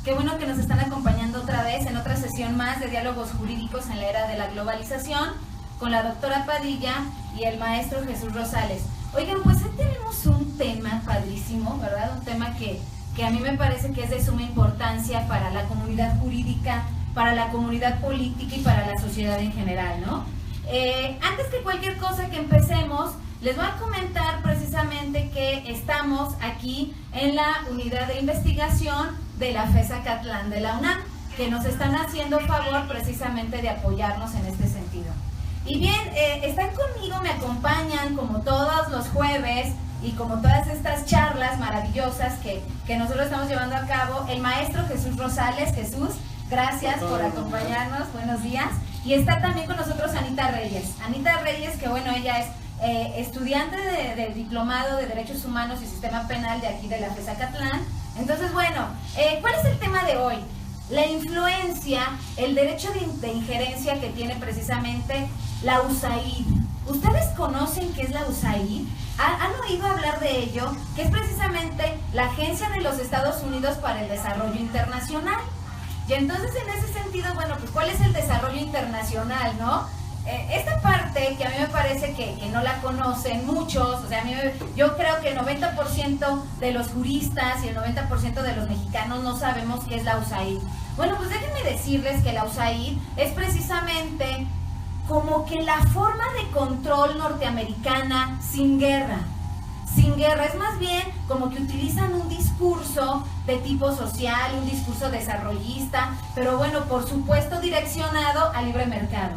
Qué bueno que nos están acompañando otra vez en otra sesión más de Diálogos Jurídicos en la Era de la Globalización con la doctora Padilla y el maestro Jesús Rosales. Oigan, pues hoy tenemos un tema padrísimo, ¿verdad? Un tema que a mí me parece que es de suma importancia para la comunidad jurídica, para la comunidad política y para la sociedad en general, ¿no? Antes que cualquier cosa que empecemos, les voy a comentar precisamente que estamos aquí en la unidad de investigación de la FES Acatlán de la UNAM, que nos están haciendo favor precisamente de apoyarnos en este sentido. Y bien, están conmigo, me acompañan como todos los jueves y como todas estas charlas maravillosas que nosotros estamos llevando a cabo, el maestro Jesús Rosales. Jesús, gracias por acompañarnos, buenos días. Y está también con nosotros Anita Reyes. Anita Reyes, que bueno, ella es estudiante del Diplomado de Derechos Humanos y Sistema Penal de aquí de la FES Acatlán. Entonces, bueno, ¿cuál es el tema de hoy? La influencia, el derecho de injerencia que tiene precisamente la USAID. ¿Ustedes conocen qué es la USAID? ¿Han oído hablar de ello? Que es precisamente la Agencia de los Estados Unidos para el Desarrollo Internacional. Y entonces, en ese sentido, bueno, pues ¿cuál es el desarrollo internacional, no? Esta parte que a mí me parece que no la conocen muchos, o sea, yo creo que el 90% de los juristas y el 90% de los mexicanos no sabemos qué es la USAID. Bueno, pues déjenme decirles que la USAID es precisamente como que la forma de control norteamericana sin guerra. Sin guerra, es más bien como que utilizan un discurso de tipo social, un discurso desarrollista, pero bueno, por supuesto direccionado al libre mercado.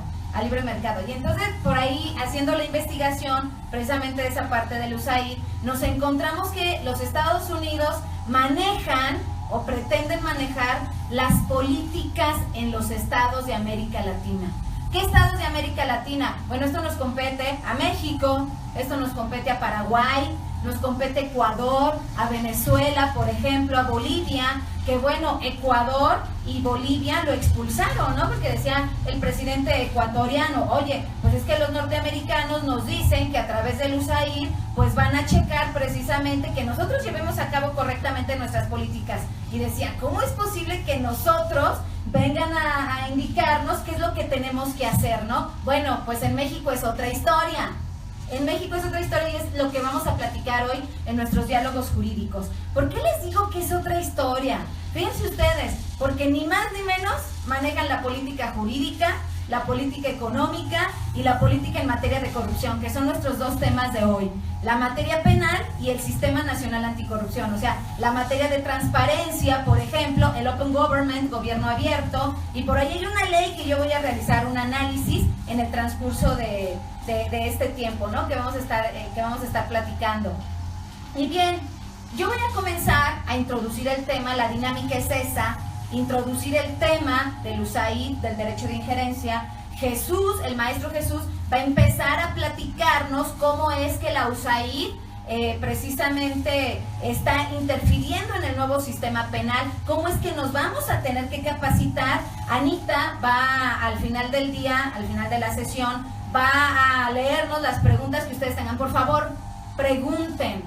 Y entonces, por ahí, haciendo la investigación precisamente de esa parte del USAID, nos encontramos que los Estados Unidos manejan o pretenden manejar las políticas en los estados de América Latina. ¿Qué estados de América Latina? Bueno, esto nos compete a México, esto nos compete a Paraguay, nos compete a Ecuador, a Venezuela, por ejemplo, a Bolivia, que bueno, Ecuador y Bolivia lo expulsaron, ¿no? Porque decía el presidente ecuatoriano, oye, pues es que los norteamericanos nos dicen que a través del USAID, pues van a checar precisamente que nosotros llevemos a cabo correctamente nuestras políticas. Y decía, ¿cómo es posible que nosotros vengan a indicarnos qué es lo que tenemos que hacer, ¿no? Bueno, pues en México es otra historia. En México es otra historia y es lo que vamos a platicar hoy en nuestros diálogos jurídicos. ¿Por qué les digo que es otra historia? Fíjense ustedes, porque ni más ni menos manejan la política jurídica, la política económica y la política en materia de corrupción, que son nuestros dos temas de hoy. La materia penal y el Sistema Nacional Anticorrupción, o sea, la materia de transparencia, por ejemplo, el Open Government, gobierno abierto, y por ahí hay una ley que yo voy a realizar un análisis en el transcurso de este tiempo, ¿no? Que vamos a estar platicando. Y bien, yo voy a comenzar a introducir el tema, la dinámica es esa, introducir el tema del USAID, del derecho de injerencia. Jesús, el maestro Jesús, va a empezar a platicarnos cómo es que la USAID precisamente está interfiriendo en el nuevo sistema penal, cómo es que nos vamos a tener que capacitar. Anita va al final del día, al final de la sesión, va a leernos las preguntas que ustedes tengan. Por favor, pregunten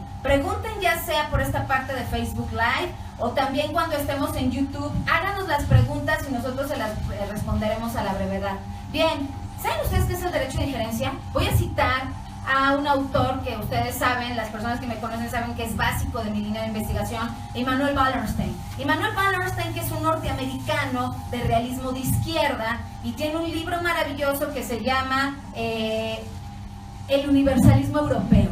ya sea por esta parte de Facebook Live o también cuando estemos en YouTube, háganos las preguntas y nosotros se las responderemos a la brevedad. Bien, ¿saben ustedes qué es el derecho de injerencia? Voy a citar a un autor que ustedes saben, las personas que me conocen saben que es básico de mi línea de investigación, Immanuel Wallerstein. Immanuel Wallerstein, que es un norteamericano de realismo de izquierda y tiene un libro maravilloso que se llama El universalismo europeo,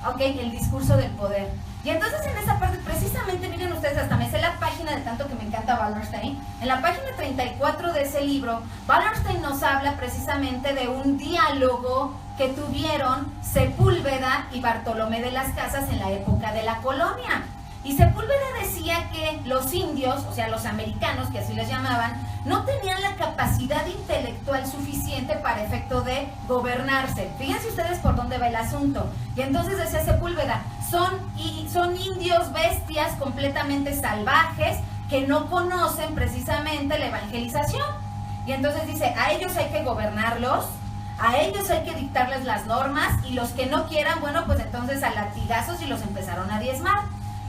¿ok? El discurso del poder. Y entonces en esa parte, precisamente, miren ustedes, hasta me sé la página de tanto que me encanta Wallerstein. En la página 34 de ese libro, Wallerstein nos habla precisamente de un diálogo que tuvieron Sepúlveda y Bartolomé de las Casas en la época de la colonia. Y Sepúlveda decía que los indios, o sea, los americanos, que así les llamaban, no tenían la capacidad intelectual suficiente para efecto de gobernarse. Fíjense ustedes por dónde va el asunto. Y entonces decía Sepúlveda, son indios bestias completamente salvajes que no conocen precisamente la evangelización. Y entonces dice, a ellos hay que gobernarlos, a ellos hay que dictarles las normas, y los que no quieran, bueno, pues entonces a latigazos y los empezaron a diezmar.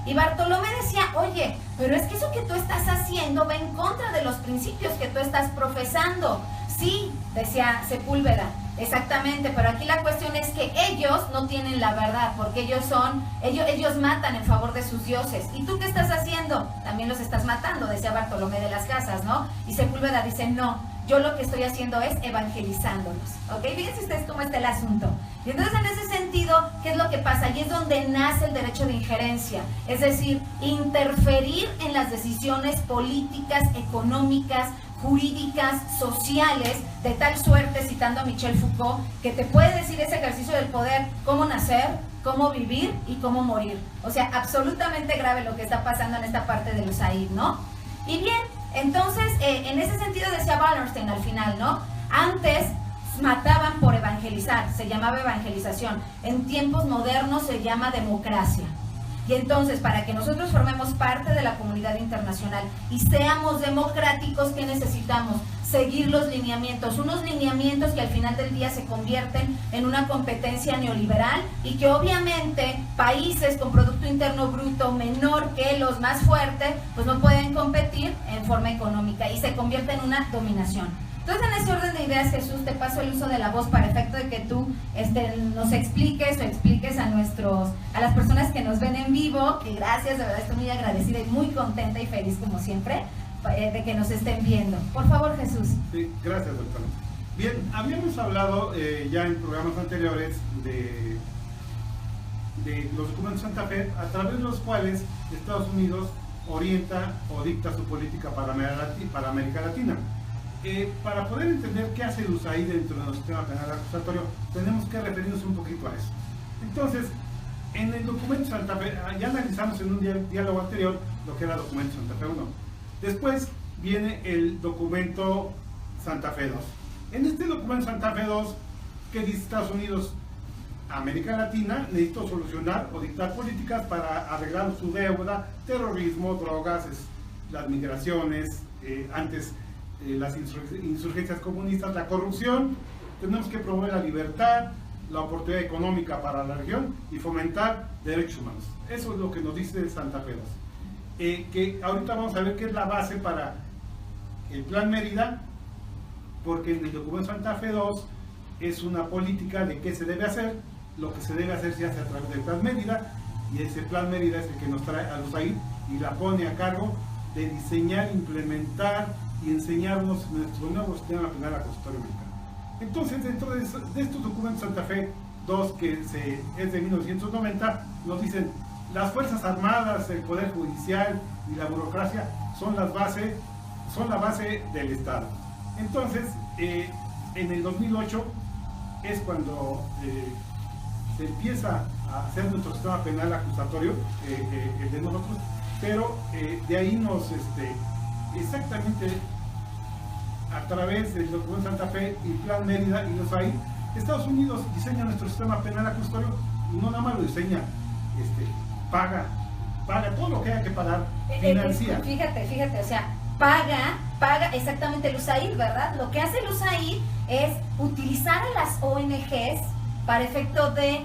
Y Bartolomé decía, oye, pero es que eso que tú estás haciendo va en contra de los principios que tú estás profesando. Sí, decía Sepúlveda, exactamente, pero aquí la cuestión es que ellos no tienen la verdad, porque ellos matan en favor de sus dioses. ¿Y tú qué estás haciendo? También los estás matando, decía Bartolomé de las Casas, ¿no? Y Sepúlveda dice, no, yo lo que estoy haciendo es evangelizándolos, ¿ok? Fíjense ustedes cómo está el asunto. Y entonces en ese sentido, ¿qué es lo que pasa? Y es donde nace el derecho de injerencia, es decir, interferir en las decisiones políticas, económicas, jurídicas, sociales, de tal suerte, citando a Michel Foucault, que te puede decir ese ejercicio del poder, cómo nacer, cómo vivir y cómo morir. O sea, absolutamente grave lo que está pasando en esta parte de USAID, ¿no? Y bien, entonces, en ese sentido decía Wallerstein al final, ¿no? Antes mataban por evangelizar, se llamaba evangelización. En tiempos modernos se llama democracia. Y entonces, para que nosotros formemos parte de la comunidad internacional y seamos democráticos, ¿qué necesitamos? Seguir los lineamientos, unos lineamientos que al final del día se convierten en una competencia neoliberal y que obviamente países con Producto Interno Bruto menor que los más fuertes, pues no pueden competir en forma económica y se convierte en una dominación. Entonces, en ese orden de ideas, Jesús, te paso el uso de la voz para efecto de que tú nos expliques o expliques a las personas que nos ven en vivo, que gracias, de verdad estoy muy agradecida y muy contenta y feliz como siempre, de que nos estén viendo. Por favor, Jesús. Sí, gracias, doctora. Bien, habíamos hablado ya en programas anteriores de los documentos Santa Fe, a través de los cuales Estados Unidos orienta o dicta su política para América Latina. Para poder entender qué hace el USAID dentro de nuestro sistema penal acusatorio, tenemos que referirnos un poquito a eso. Entonces, en el documento Santa Fe, ya analizamos en un diálogo anterior lo que era el documento Santa Fe 1. Después viene el documento Santa Fe 2. En este documento Santa Fe 2, ¿qué dice Estados Unidos? América Latina necesita solucionar o dictar políticas para arreglar su deuda, terrorismo, drogas, las migraciones, las insurgencias comunistas, la corrupción. Tenemos que promover la libertad, la oportunidad económica para la región y fomentar derechos humanos. Eso es lo que nos dice Santa Fe 2. Que ahorita vamos a ver qué es la base para el Plan Mérida, porque en el documento Santa Fe 2 es una política de qué se debe hacer. Lo que se debe hacer se hace a través del Plan Mérida, y ese Plan Mérida es el que nos trae a USAID y la pone a cargo de diseñar, implementar y enseñarnos nuestro nuevo sistema penal acusatorio mexicano. Entonces, dentro de estos documentos Santa Fe 2, que es de 1990, nos dicen: las Fuerzas Armadas, el Poder Judicial y la burocracia son la base del Estado. Entonces, en el 2008 es cuando se empieza a hacer nuestro sistema penal acusatorio, el de nosotros, pero de ahí exactamente a través del documento Santa Fe y Plan Mérida y los ahí, Estados Unidos diseña nuestro sistema penal acusatorio, y no nada más lo diseña, paga todo lo que haya que pagar, financia. Fíjate, o sea, paga exactamente el USAID, ¿verdad? Lo que hace el USAID es utilizar a las ONGs para efecto de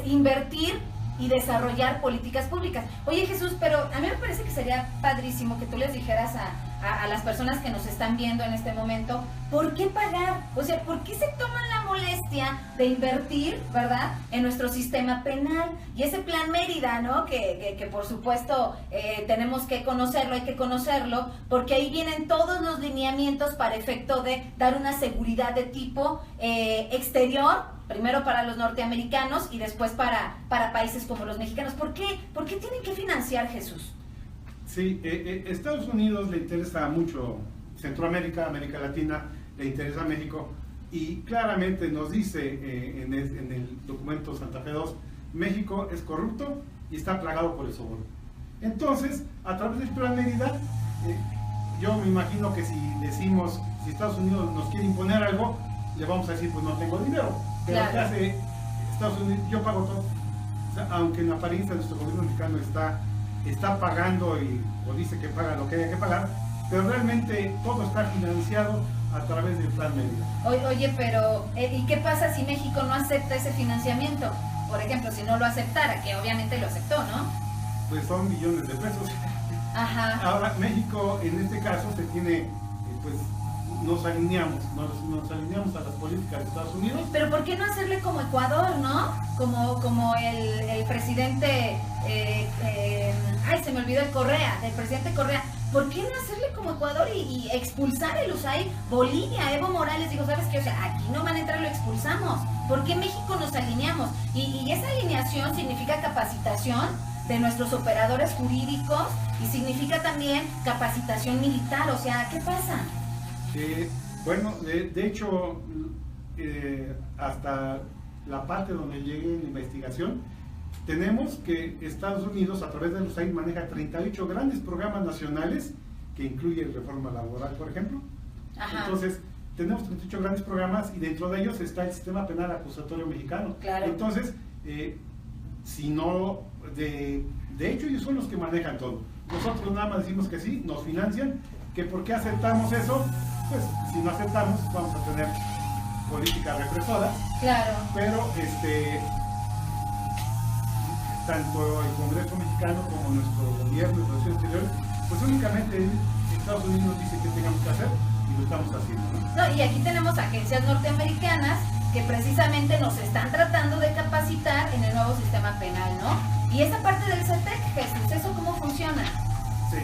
invertir y desarrollar políticas públicas. Oye, Jesús, pero a mí me parece que sería padrísimo que tú les dijeras a las personas que nos están viendo en este momento, ¿por qué pagar? O sea, ¿por qué se toman la molestia de invertir, ¿verdad?, en nuestro sistema penal? Y ese Plan Mérida, ¿no?, que por supuesto tenemos que conocerlo, hay que conocerlo, porque ahí vienen todos los lineamientos para efecto de dar una seguridad de tipo exterior, primero para los norteamericanos y después para países como los mexicanos. ¿Por qué tienen que financiar, Jesús? Sí, Estados Unidos le interesa mucho Centroamérica, América Latina, le interesa México, y claramente nos dice en el documento Santa Fe 2, México es corrupto y está plagado por el soborno. Entonces, a través del Plan Mérida, yo me imagino que si Estados Unidos nos quiere imponer algo, le vamos a decir: pues no tengo dinero. Pero claro, ¿qué hace Estados Unidos? Yo pago todo. O sea, aunque en apariencia nuestro gobierno mexicano está pagando o dice que paga lo que haya que pagar, pero realmente todo está financiado a través del Plan Mérida. Oye, pero ¿y qué pasa si México no acepta ese financiamiento? Por ejemplo, si no lo aceptara, que obviamente lo aceptó, ¿no? pues son billones de pesos. Ajá. Ahora, México, en este caso, se tiene, pues, nos alineamos a las políticas de Estados Unidos. Pero ¿por qué no hacerle como Ecuador, no? Como el presidente, ay, se me olvidó el presidente Correa. ¿Por qué no hacerle como Ecuador y expulsar el USAID? Bolivia, Evo Morales dijo, ¿sabes qué? O sea, aquí no van a entrar, lo expulsamos. ¿Por qué México nos alineamos? Y esa alineación significa capacitación de nuestros operadores jurídicos y significa también capacitación militar. O sea, ¿qué pasa? Bueno, de hecho, hasta la parte donde llegue la investigación, tenemos que Estados Unidos, a través de los USAID, maneja 38 grandes programas nacionales, que incluye reforma laboral, por ejemplo. Ajá. Entonces, tenemos 38 grandes programas y dentro de ellos está el sistema penal acusatorio mexicano. Claro. Entonces, si no, de hecho, ellos son los que manejan todo. Nosotros nada más decimos que sí, nos financian, que por qué aceptamos eso, pues si no aceptamos vamos a tener política represora. Claro. Pero tanto el Congreso mexicano como nuestro gobierno y Relaciones Exteriores, pues únicamente Estados Unidos nos dice que tengamos que hacer y lo estamos haciendo, ¿no? No, y aquí tenemos agencias norteamericanas que precisamente nos están tratando de capacitar en el nuevo sistema penal, ¿no? Y esa parte del CETEC, Jesús, ¿eso cómo funciona? Sí.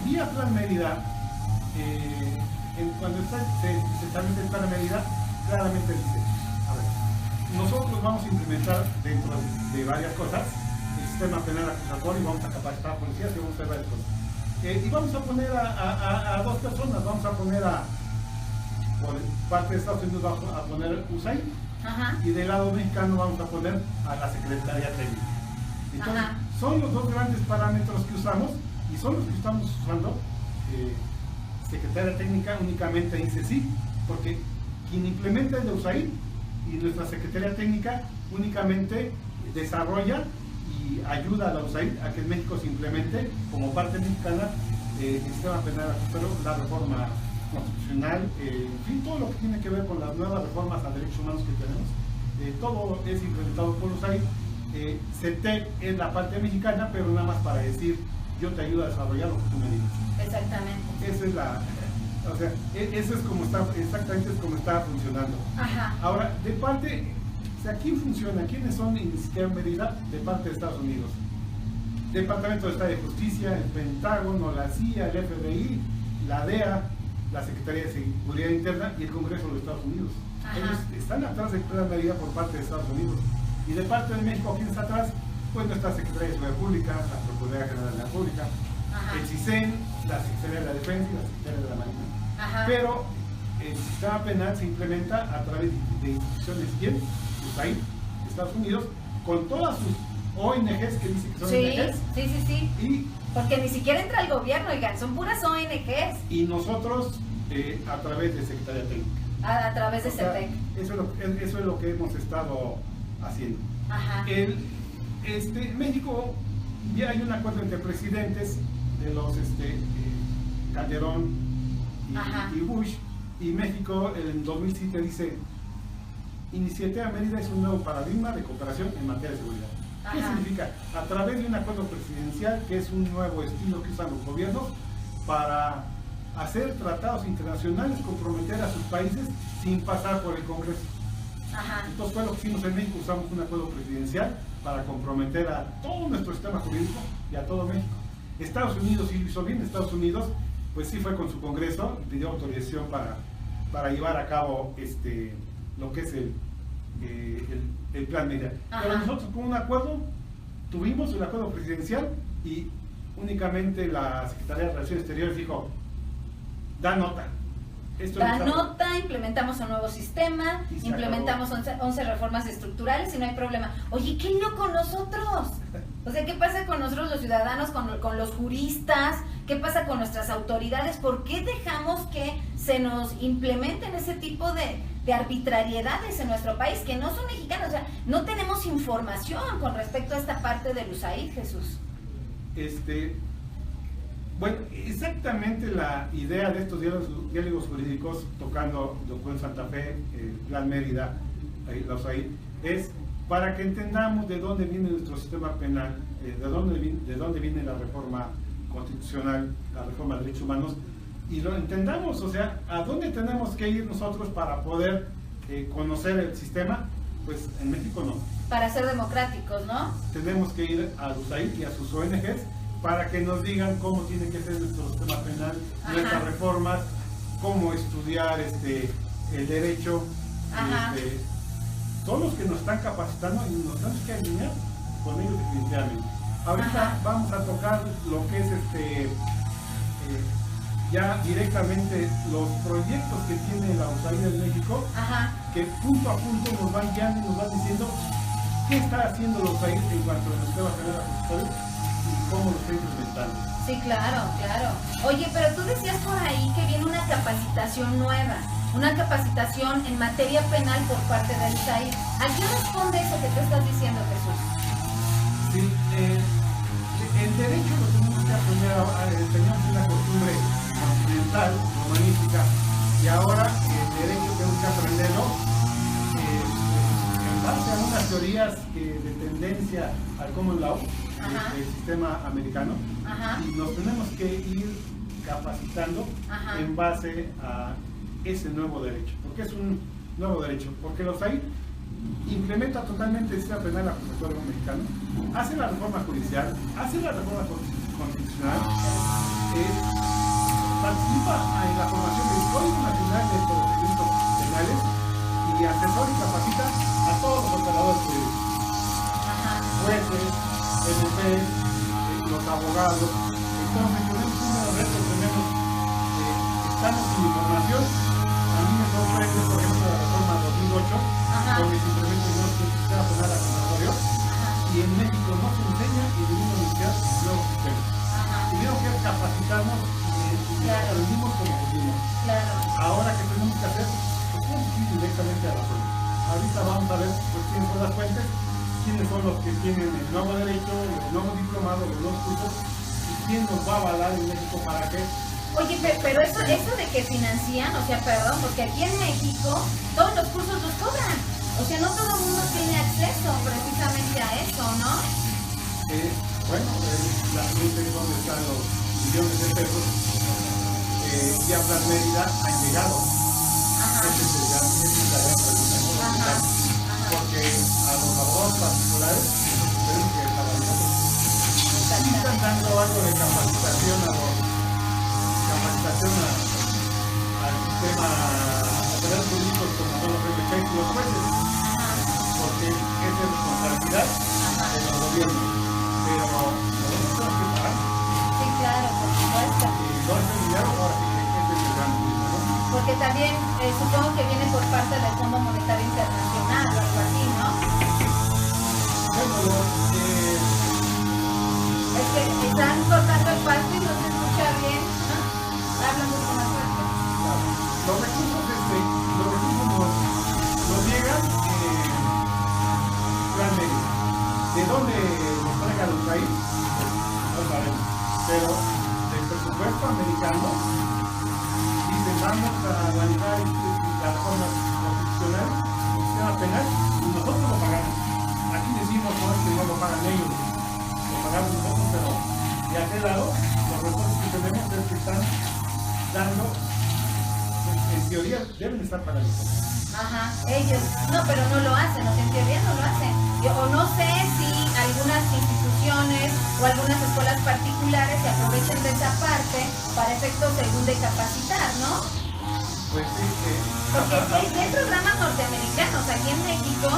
Vía Plan Mérida, cuando se establece el Plan Mérida, claramente dice, a ver, nosotros vamos a implementar dentro de varias cosas el sistema penal acusatorio y vamos a capacitar a policías y vamos a hacer varias cosas. Y vamos a poner a dos personas, vamos a poner por parte de Estados Unidos vamos a poner USAID. Ajá. Y del lado mexicano vamos a poner a la Secretaría Técnica. Entonces, Ajá. son los dos grandes parámetros que usamos y son los que estamos usando. Secretaría Técnica únicamente dice sí, porque quien implementa es la USAID y nuestra Secretaría Técnica únicamente desarrolla y ayuda a la USAID a que en México se implemente como parte mexicana el sistema penal, pero la reforma constitucional, en fin, todo lo que tiene que ver con las nuevas reformas a derechos humanos que tenemos, todo es implementado por USAID. CETEC es la parte mexicana, pero nada más para decir, yo te ayudo a desarrollar lo que tú me digas. Exactamente. Esa es o sea, eso es como está, exactamente es como está funcionando. Ajá. Ahora, de parte, o sea, ¿quién funciona? ¿Quiénes son en medida de parte de Estados Unidos? Departamento de Estado de Justicia, el Pentágono, la CIA, el FBI, la DEA, la Secretaría de Seguridad Interna y el Congreso de los Estados Unidos. Ajá. Ellos están atrás del plan de medida por parte de Estados Unidos. Y de parte de México, ¿quién está atrás? Pues nuestra Secretaría de Seguridad Pública, la Procuraduría General de la República, Ajá. el CISEN, la Secretaría de la Defensa y la Secretaría de la Marina. Ajá. Pero el sistema penal se implementa a través de instituciones bien, USAID, Estados Unidos, con todas sus ONGs que dicen que son ONGs. Sí. Y Porque ni siquiera entra el gobierno, oigan, son puras ONGs. Y nosotros a través de Secretaría Técnica. A través de O sea, CETEC. eso es lo que hemos estado haciendo. Ajá. México, ya hay un acuerdo entre presidentes de los Calderón y Bush, y México en 2007 dice, Iniciativa Mérida es un nuevo paradigma de cooperación en materia de seguridad. ¿Qué Ajá. significa? A través de un acuerdo presidencial, que es un nuevo estilo que usan los gobiernos para hacer tratados internacionales, comprometer a sus países sin pasar por el Congreso. Ajá. Entonces fue lo que hicimos en México, usamos un acuerdo presidencial para comprometer a todo nuestro sistema jurídico y a todo México. Estados Unidos sí lo hizo bien. Estados Unidos pues sí fue con su Congreso, pidió autorización para llevar a cabo lo que es el plan Mérida. Pero nosotros con un acuerdo, tuvimos el acuerdo presidencial y únicamente la Secretaría de Relaciones Exteriores dijo, da nota. Implementamos un nuevo sistema, implementamos 11 reformas estructurales y no hay problema. Oye, qué loco nosotros. O sea, ¿qué pasa con nosotros los ciudadanos, con los juristas? ¿Qué pasa con nuestras autoridades? ¿Por qué dejamos que se nos implementen ese tipo de arbitrariedades en nuestro país que no son mexicanos? O sea, no tenemos información con respecto a esta parte del USAID, Jesús. Bueno, exactamente la idea de estos diálogos jurídicos, tocando Documento Santa Fe, el Plan Mérida, la USAID, es para que entendamos de dónde viene nuestro sistema penal, de dónde viene la reforma constitucional, la reforma de derechos humanos, y lo entendamos, o sea, a dónde tenemos que ir nosotros para poder conocer el sistema. Pues en México no. Para ser democráticos, ¿no? Tenemos que ir a USAID y a sus ONGs para que nos digan cómo tiene que ser nuestro sistema penal, nuestras reformas, cómo estudiar el derecho. Todos los que nos están capacitando y nos tenemos que alinear con ellos definitivamente. Ahorita vamos a tocar lo que es ya directamente los proyectos que tiene la USAID en México, que punto a punto nos van guiando y nos van diciendo qué está haciendo la USAID en cuanto a los temas penales accesorios y cómo lo está implementando. Sí, claro, claro. Oye, pero tú decías por ahí que viene una capacitación nueva, una capacitación en materia penal por parte del USAID. ¿A qué responde eso que tú estás diciendo, Jesús? Sí, el derecho lo tenemos que aprender, teníamos una costumbre occidental, humanística, y ahora el derecho tenemos que aprenderlo en base a unas teorías de tendencia al common law, del sistema americano, y nos tenemos que ir capacitando en base a ese nuevo derecho. ¿Por qué es un nuevo derecho? Porque los USAID implementa totalmente el sistema penal acusatorio mexicano, hace la reforma judicial, hace la reforma constitucional, participa en la formación del Código Nacional de Procedimientos Penales y asesora y capacita a todos los operadores jurídicos, jueces, MPs, los abogados. Entonces tenemos un reto, estamos sin información. A mí me sorprende, por ejemplo, la reforma 2008, donde se implementa el nuevo sistema penal acusatorio, y en México no se enseña y en ninguna universidad nuevos sistemas. Tuvieron que capacitarnos y aprendimos como pudimos. Ahora que tenemos que hacer, pues tenemos que ir directamente a la fuente. Ahorita vamos a ver pues, quiénes son las fuentes, quiénes son los que tienen el nuevo derecho, el nuevo diplomado, los nuevos cursos, y quién nos va a avalar en México para qué. Oye, pero eso de que financian, o sea, perdón, porque aquí en México todos los cursos los cobran. O sea, no todo el mundo tiene acceso precisamente a eso, ¿no? Bueno, la gente es donde están los millones de pesos. Ya Plan Mérida han llegado. Esa es la gran pregunta. Porque a los abogados particulares tenemos que pagar nosotros. Y están dando algo de capacitación al sistema operador jurídico como son los MPs y los jueces, porque es de responsabilidad de los gobiernos, pero nosotros tenemos que pagar. Sí, claro, por supuesto. Y no es el dinero, ahora sí que es el gran dinero, ¿no? Porque también supongo que viene por parte del Fondo Monetario Internacional o algo así, ¿no? Bueno, es que están cortando el pasto y no se escucha bien, ¿no? Habla mucho más fuerte. Los recursos nos llegan Plan Mérida. ¿De dónde nos traiga los países? No sabemos. Pero del presupuesto americano, dicen vamos a realizar la reforma constitucional, el sistema penal, y nosotros lo pagamos. Aquí decimos no, que no lo pagan ellos, lo pagamos nosotros, pero de aquel lado, los recursos que tenemos es que están dando, en teoría deben estar pagando. Ellos, no, pero no lo hacen, o sea, en teoría no lo hacen. O no sé si algunas instituciones o algunas escuelas particulares se aprovechen de esa parte para efectos según de capacitar, ¿no? Pues sí, porque hay programas norteamericanos aquí en México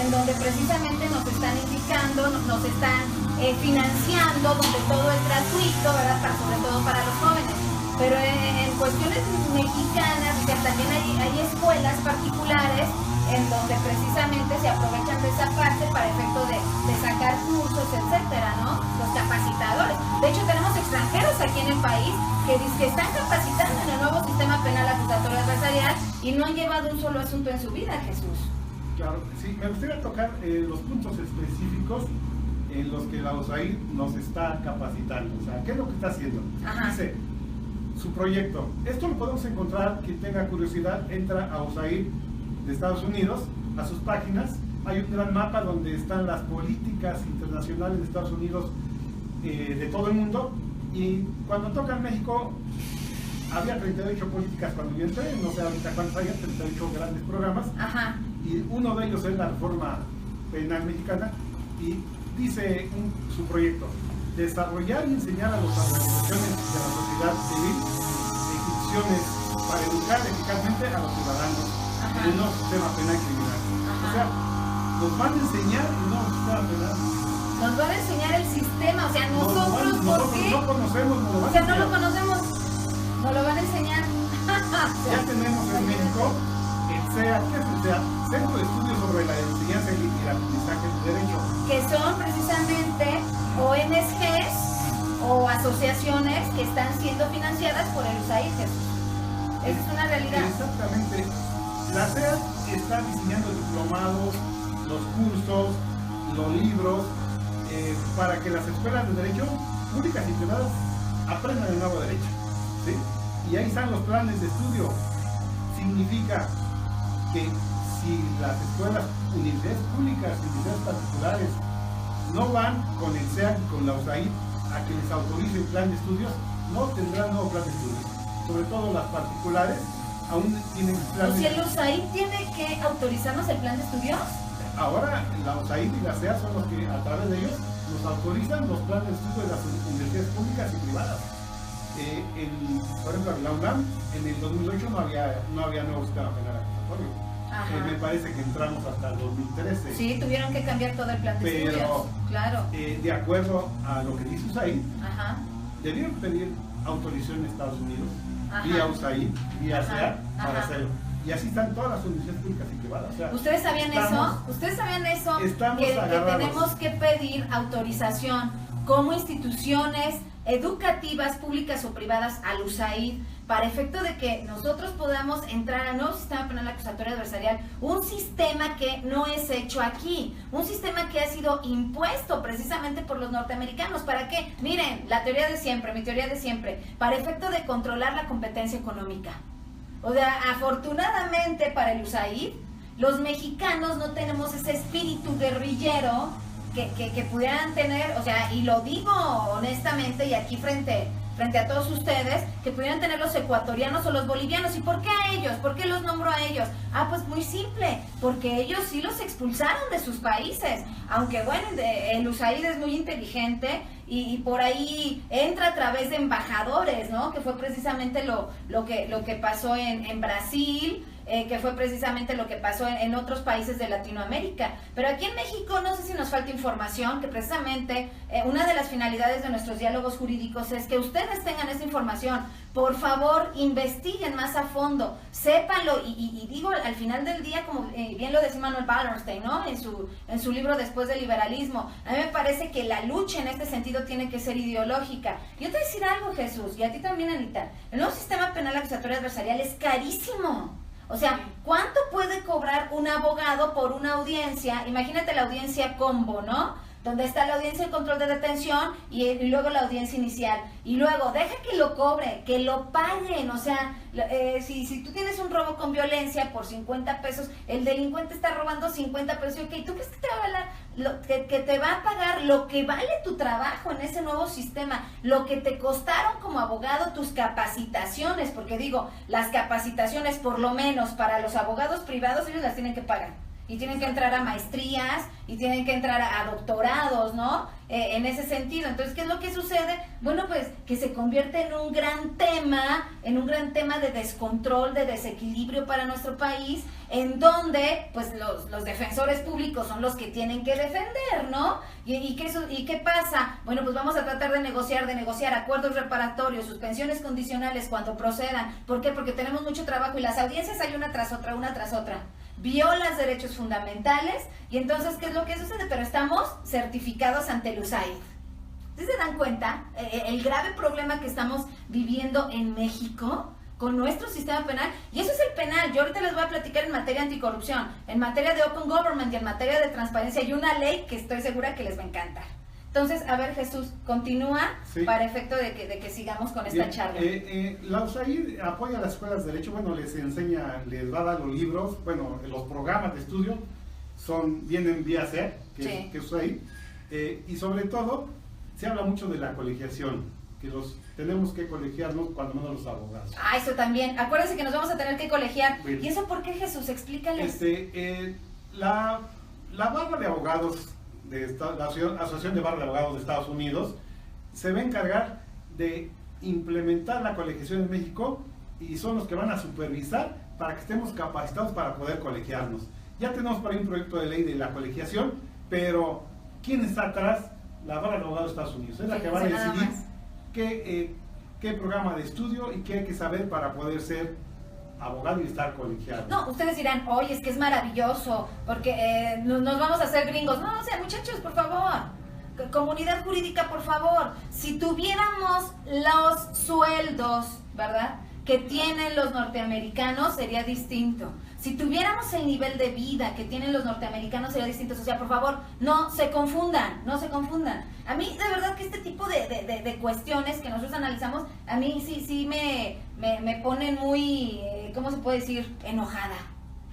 en donde precisamente nos están indicando, nos están financiando, donde todo es gratuito, ¿verdad? Sobre todo para los jóvenes. Pero en cuestiones mexicanas, que también hay escuelas particulares en donde precisamente se aprovechan de esa parte para efecto de sacar cursos, etcétera, ¿no? Los capacitadores. De hecho, tenemos extranjeros aquí en el país que están capacitando en el nuevo sistema penal acusatorio adversarial y no han llevado un solo asunto en su vida, Jesús. Claro, sí. Me gustaría tocar los puntos específicos en los que la USAID nos está capacitando. O sea, ¿qué es lo que está haciendo? Dice, su proyecto. Esto lo podemos encontrar, quien tenga curiosidad, entra a USAID de Estados Unidos, a sus páginas, hay un gran mapa donde están las políticas internacionales de Estados Unidos, de todo el mundo, y cuando toca en México había 38 políticas cuando yo entré, no sé ahorita cuántos hay, 38 grandes programas. Ajá. Y uno de ellos es la reforma penal mexicana, y dice su proyecto: desarrollar y enseñar a las organizaciones de la sociedad civil instituciones para educar eficazmente a los ciudadanos en un nuevo sistema penal criminal. Ajá. O sea, nos van a enseñar el nuevo sistema penal. Nos van a enseñar el sistema, o sea, nosotros, ¿por qué? No conocemos, no lo van a O sea, enseñar. no lo conocemos, nos lo van a enseñar. Ya tenemos en México el CEA, ¿qué es el CEA? Centro de Estudios sobre la Enseñanza y el Aprendizaje del Derecho. Que son precisamente ONGs o asociaciones que están siendo financiadas por el USAID. Esa es una realidad. Exactamente. La CEA está diseñando diplomados, los cursos, los libros, para que las escuelas de derecho públicas y privadas aprendan el nuevo derecho, ¿sí? Y ahí están los planes de estudio. Significa que si las escuelas, universidades públicas, universidades particulares, no van con el CEA y con la USAID a que les autorice el plan de estudios, no tendrán nuevo plan de estudios. Sobre todo las particulares aún tienen planes. O sea, el USAID tiene que autorizarnos el plan de estudios. Ahora la USAID y la CEA son los que a través de ellos nos autorizan los planes de estudio de las universidades públicas y privadas. Por ejemplo, en la UNAM en el 2008 no había nuevo sistema penal acusatorio. Me parece que entramos hasta el 2013. Sí, tuvieron que cambiar todo el plan de estudios. Claro. De acuerdo a lo que dice USAID, Ajá. debieron pedir autorización en Estados Unidos, Ajá. vía USAID, vía CEA, para Ajá. hacerlo. Y así están todas las universidades públicas y privadas. O sea, ¿Ustedes sabían eso? ¿Ustedes sabían eso? Que tenemos que pedir autorización como instituciones educativas, públicas o privadas al USAID para efecto de que nosotros podamos entrar al nuevo sistema penal acusatorio adversarial, un sistema que no es hecho aquí, un sistema que ha sido impuesto precisamente por los norteamericanos. ¿Para qué? Miren, la teoría de siempre, mi teoría de siempre, para efecto de controlar la competencia económica. O sea, afortunadamente para el USAID, los mexicanos no tenemos ese espíritu guerrillero que pudieran tener, o sea, y lo digo honestamente y aquí frente a todos ustedes, que pudieran tener los ecuatorianos o los bolivianos. ¿Y por qué a ellos? ¿Por qué los nombro a ellos? Ah, pues muy simple, porque ellos sí los expulsaron de sus países, aunque bueno, el USAID es muy inteligente y por ahí entra a través de embajadores, ¿no? Que fue precisamente lo que pasó en Brasil, que fue precisamente lo que pasó en otros países de Latinoamérica. Pero aquí en México no sé si nos falta información, que precisamente una de las finalidades de nuestros diálogos jurídicos es que ustedes tengan esa información. Por favor, investiguen más a fondo, sépanlo, y digo, al final del día, como bien lo decía Manuel Wallerstein, ¿no? En su libro Después del Liberalismo, a mí me parece que la lucha en este sentido tiene que ser ideológica. Yo te voy a decir algo, Jesús, y a ti también, Anita, el nuevo sistema penal acusatorio adversarial es carísimo. O sea, ¿cuánto puede cobrar un abogado por una audiencia? Imagínate la audiencia combo, ¿no? Donde está la audiencia de control de detención y luego la audiencia inicial. Y luego, deja que lo cobre, que lo paguen. O sea, si tú tienes un robo con violencia por 50 pesos, el delincuente está robando 50 pesos. Ok, ¿tú crees que te va a valer, que te va a pagar lo que vale tu trabajo en ese nuevo sistema? Lo que te costaron como abogado tus capacitaciones. Porque digo, las capacitaciones, por lo menos para los abogados privados, ellos las tienen que pagar. Y tienen que entrar a maestrías, y tienen que entrar a doctorados, ¿no? En ese sentido. Entonces, ¿qué es lo que sucede? Bueno, pues que se convierte en un gran tema de descontrol, de desequilibrio para nuestro país, en donde, pues, los defensores públicos son los que tienen que defender, ¿no? ¿Y qué pasa? Bueno, pues vamos a tratar de negociar acuerdos reparatorios, suspensiones condicionales cuando procedan. ¿Por qué? Porque tenemos mucho trabajo y las audiencias hay una tras otra. Violas derechos fundamentales, y entonces, ¿qué es lo que sucede? Pero estamos certificados ante el USAID. ¿Sí se dan cuenta? El grave problema que estamos viviendo en México con nuestro sistema penal, y eso es el penal. Yo ahorita les voy a platicar en materia anticorrupción, en materia de Open Government y en materia de transparencia. Hay una ley que estoy segura que les va a encantar. Entonces, a ver, Jesús, continúa, sí, para efecto de que sigamos con esta charla. La USAID apoya a las escuelas de derecho, bueno, les enseña, les va a dar los libros, bueno, los programas de estudio vienen vía SER, Sí. que es ahí, y sobre todo se habla mucho de la colegiación, que tenemos que colegiarnos cuando menos los abogados. Ah, eso también. Acuérdense que nos vamos a tener que colegiar. Bien. ¿Y eso por qué, Jesús? Explícales. La barra de abogados, la Asociación de Barra de Abogados de Estados Unidos, se va a encargar de implementar la colegiación en México y son los que van a supervisar para que estemos capacitados para poder colegiarnos. Ya tenemos por ahí un proyecto de ley de la colegiación, pero ¿quién está atrás? La Barra de Abogados de Estados Unidos. Es la que va a decidir qué programa de estudio y qué hay que saber para poder ser abogado y estar colegiado. No, ustedes dirán, oye, es que es maravilloso, porque nos vamos a hacer gringos. No, o sea, muchachos, por favor, comunidad jurídica, por favor, si tuviéramos los sueldos, ¿verdad?, que tienen los norteamericanos, sería distinto. Si tuviéramos el nivel de vida que tienen los norteamericanos, sería distinto. O sea, por favor, no se confundan, no se confundan. A mí, de verdad, que este tipo de cuestiones que nosotros analizamos, a mí sí me ponen muy, ¿cómo se puede decir?, enojada.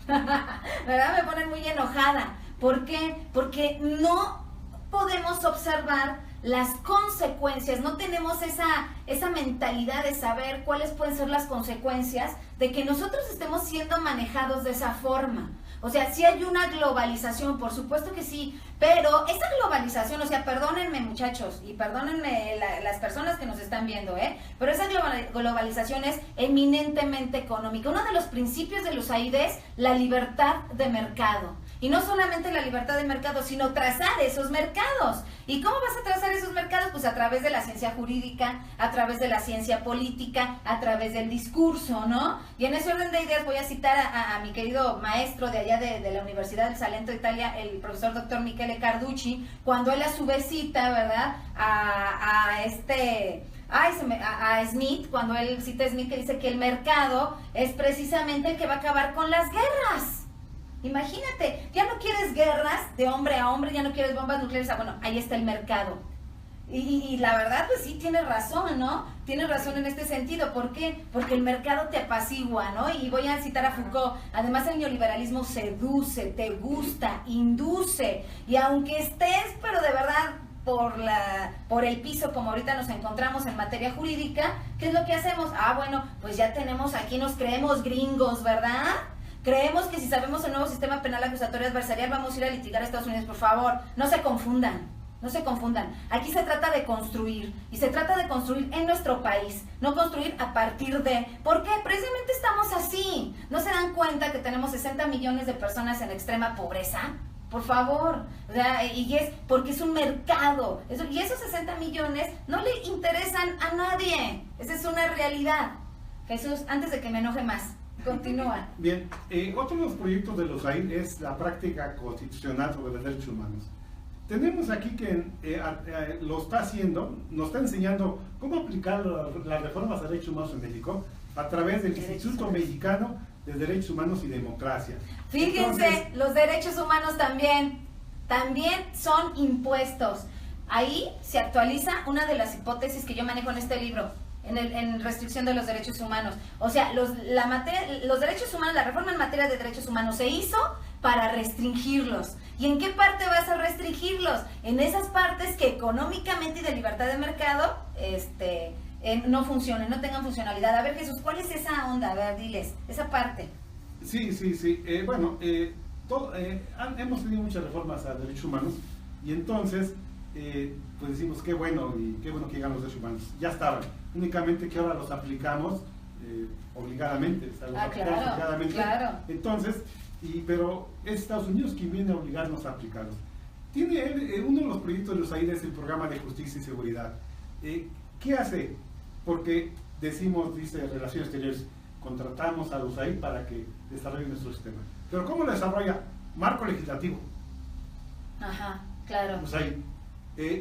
¿Verdad? Me ponen muy enojada. ¿Por qué? Porque no podemos observar las consecuencias, no tenemos esa mentalidad de saber cuáles pueden ser las consecuencias de que nosotros estemos siendo manejados de esa forma. O sea, sí hay una globalización, por supuesto que sí, pero esa globalización, o sea, perdónenme muchachos, y perdónenme las personas que nos están viendo, pero esa globalización es eminentemente económica. Uno de los principios de USAID es la libertad de mercado. Y no solamente la libertad de mercado, sino trazar esos mercados. ¿Y cómo vas a trazar esos mercados? Pues a través de la ciencia jurídica, a través de la ciencia política, a través del discurso, ¿no? Y en ese orden de ideas voy a citar a mi querido maestro de allá de la Universidad del Salento de Italia, el profesor doctor Michele Carducci, cuando él a su vez cita, ¿verdad?, a Smith, cuando él cita a Smith, que dice que el mercado es precisamente el que va a acabar con las guerras. Imagínate, ya no quieres guerras de hombre a hombre, ya no quieres bombas nucleares. Bueno, ahí está el mercado. Y la verdad, pues sí, tienes razón, ¿no? Tienes razón en este sentido. ¿Por qué? Porque el mercado te apacigua, ¿no? Y voy a citar a Foucault. Además, el neoliberalismo seduce, te gusta, induce. Y aunque estés, pero de verdad, por el piso, como ahorita nos encontramos en materia jurídica, ¿qué es lo que hacemos? Bueno, pues ya tenemos aquí, nos creemos gringos, ¿verdad? Creemos que si sabemos el nuevo sistema penal acusatorio adversarial vamos a ir a litigar a Estados Unidos. Por favor, no se confundan, no se confundan. Aquí se trata de construir, y se trata de construir en nuestro país, no construir a partir de... ¿Por qué? Precisamente estamos así. ¿No se dan cuenta que tenemos 60 millones de personas en extrema pobreza? Por favor, o sea, y es porque es un mercado, y esos 60 millones no le interesan a nadie. Esa es una realidad. Jesús, antes de que me enoje más, continúa. Bien, otro de los proyectos de los USAID es la práctica constitucional sobre los derechos humanos. Tenemos aquí que lo está haciendo, nos está enseñando cómo aplicar las reformas de derechos humanos en México a través del Instituto Mexicano de Derechos Humanos y Democracia. Fíjense, entonces, los derechos humanos también son impuestos. Ahí se actualiza una de las hipótesis que yo manejo en este libro. En restricción de los derechos humanos. O sea, los derechos humanos, la reforma en materia de derechos humanos se hizo para restringirlos. ¿Y en qué parte vas a restringirlos? En esas partes que económicamente y de libertad de mercado no funcionen, no tengan funcionalidad. A ver, Jesús, ¿cuál es esa onda? A ver, diles, esa parte. Sí. Hemos tenido muchas reformas a derechos humanos y entonces... pues decimos qué bueno que llegan los derechos humanos. Ya estaban, únicamente que ahora los aplicamos obligadamente. Claro. Entonces, pero es Estados Unidos quien viene a obligarnos a aplicarlos. Uno de los proyectos de USAID es el programa de justicia y seguridad. ¿Qué hace? Porque dice Relaciones Exteriores, contratamos a USAID para que desarrolle nuestro sistema. Pero ¿cómo lo desarrolla? Marco legislativo. Ajá, claro. USAID.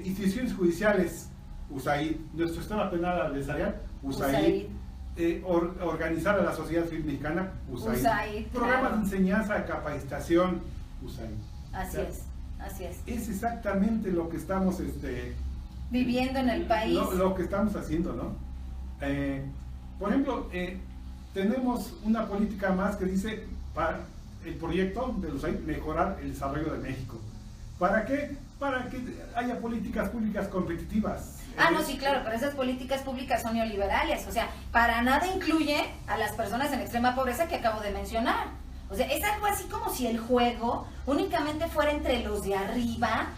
Instituciones judiciales, USAID. Nuestro sistema penal adversarial, USAID. Organizar a la sociedad civil mexicana, USAID. Programas de enseñanza, capacitación, USAID. Así es. Es exactamente lo que estamos viviendo en el país. Lo que estamos haciendo, ¿no? Por ejemplo, tenemos una política más que dice el proyecto de USAID, mejorar el desarrollo de México. ¿Para qué? Para que haya políticas públicas competitivas. No, sí, claro, pero esas políticas públicas son neoliberales, o sea, para nada incluye a las personas en extrema pobreza que acabo de mencionar. O sea, es algo así como si el juego únicamente fuera entre los de arriba.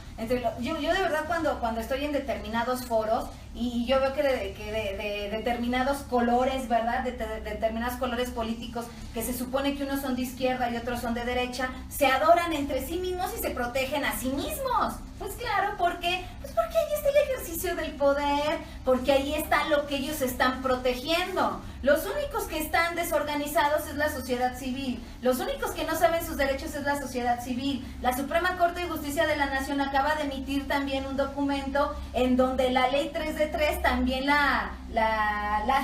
Yo de verdad cuando estoy en determinados foros y yo veo que de determinados colores, ¿verdad? De determinados colores políticos que se supone que unos son de izquierda y otros son de derecha, se adoran entre sí mismos y se protegen a sí mismos. Pues claro, ¿por qué? Pues porque ahí está el ejercicio del poder, porque ahí está lo que ellos están protegiendo. Los únicos que están desorganizados es la sociedad civil. Los únicos que no saben sus derechos es la sociedad civil. La Suprema Corte de Justicia de la Nación acaba de emitir también un documento en donde la ley 3 de 3 también la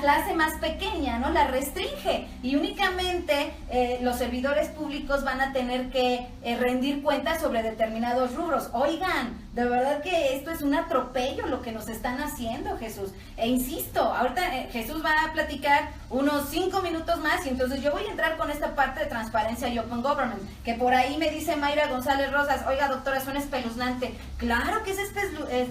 hace más pequeña, ¿no? La restringe y únicamente los servidores públicos van a tener que rendir cuentas sobre determinados rubros. Oigan, de verdad que esto es un atropello lo que nos están haciendo, Jesús. E insisto, ahorita Jesús va a platicar unos 5 minutos más y entonces yo voy a entrar con esta parte de transparencia y Open Government, que por ahí me dice Mayra González Rosas, oiga doctora, suena espeluznante. Claro que es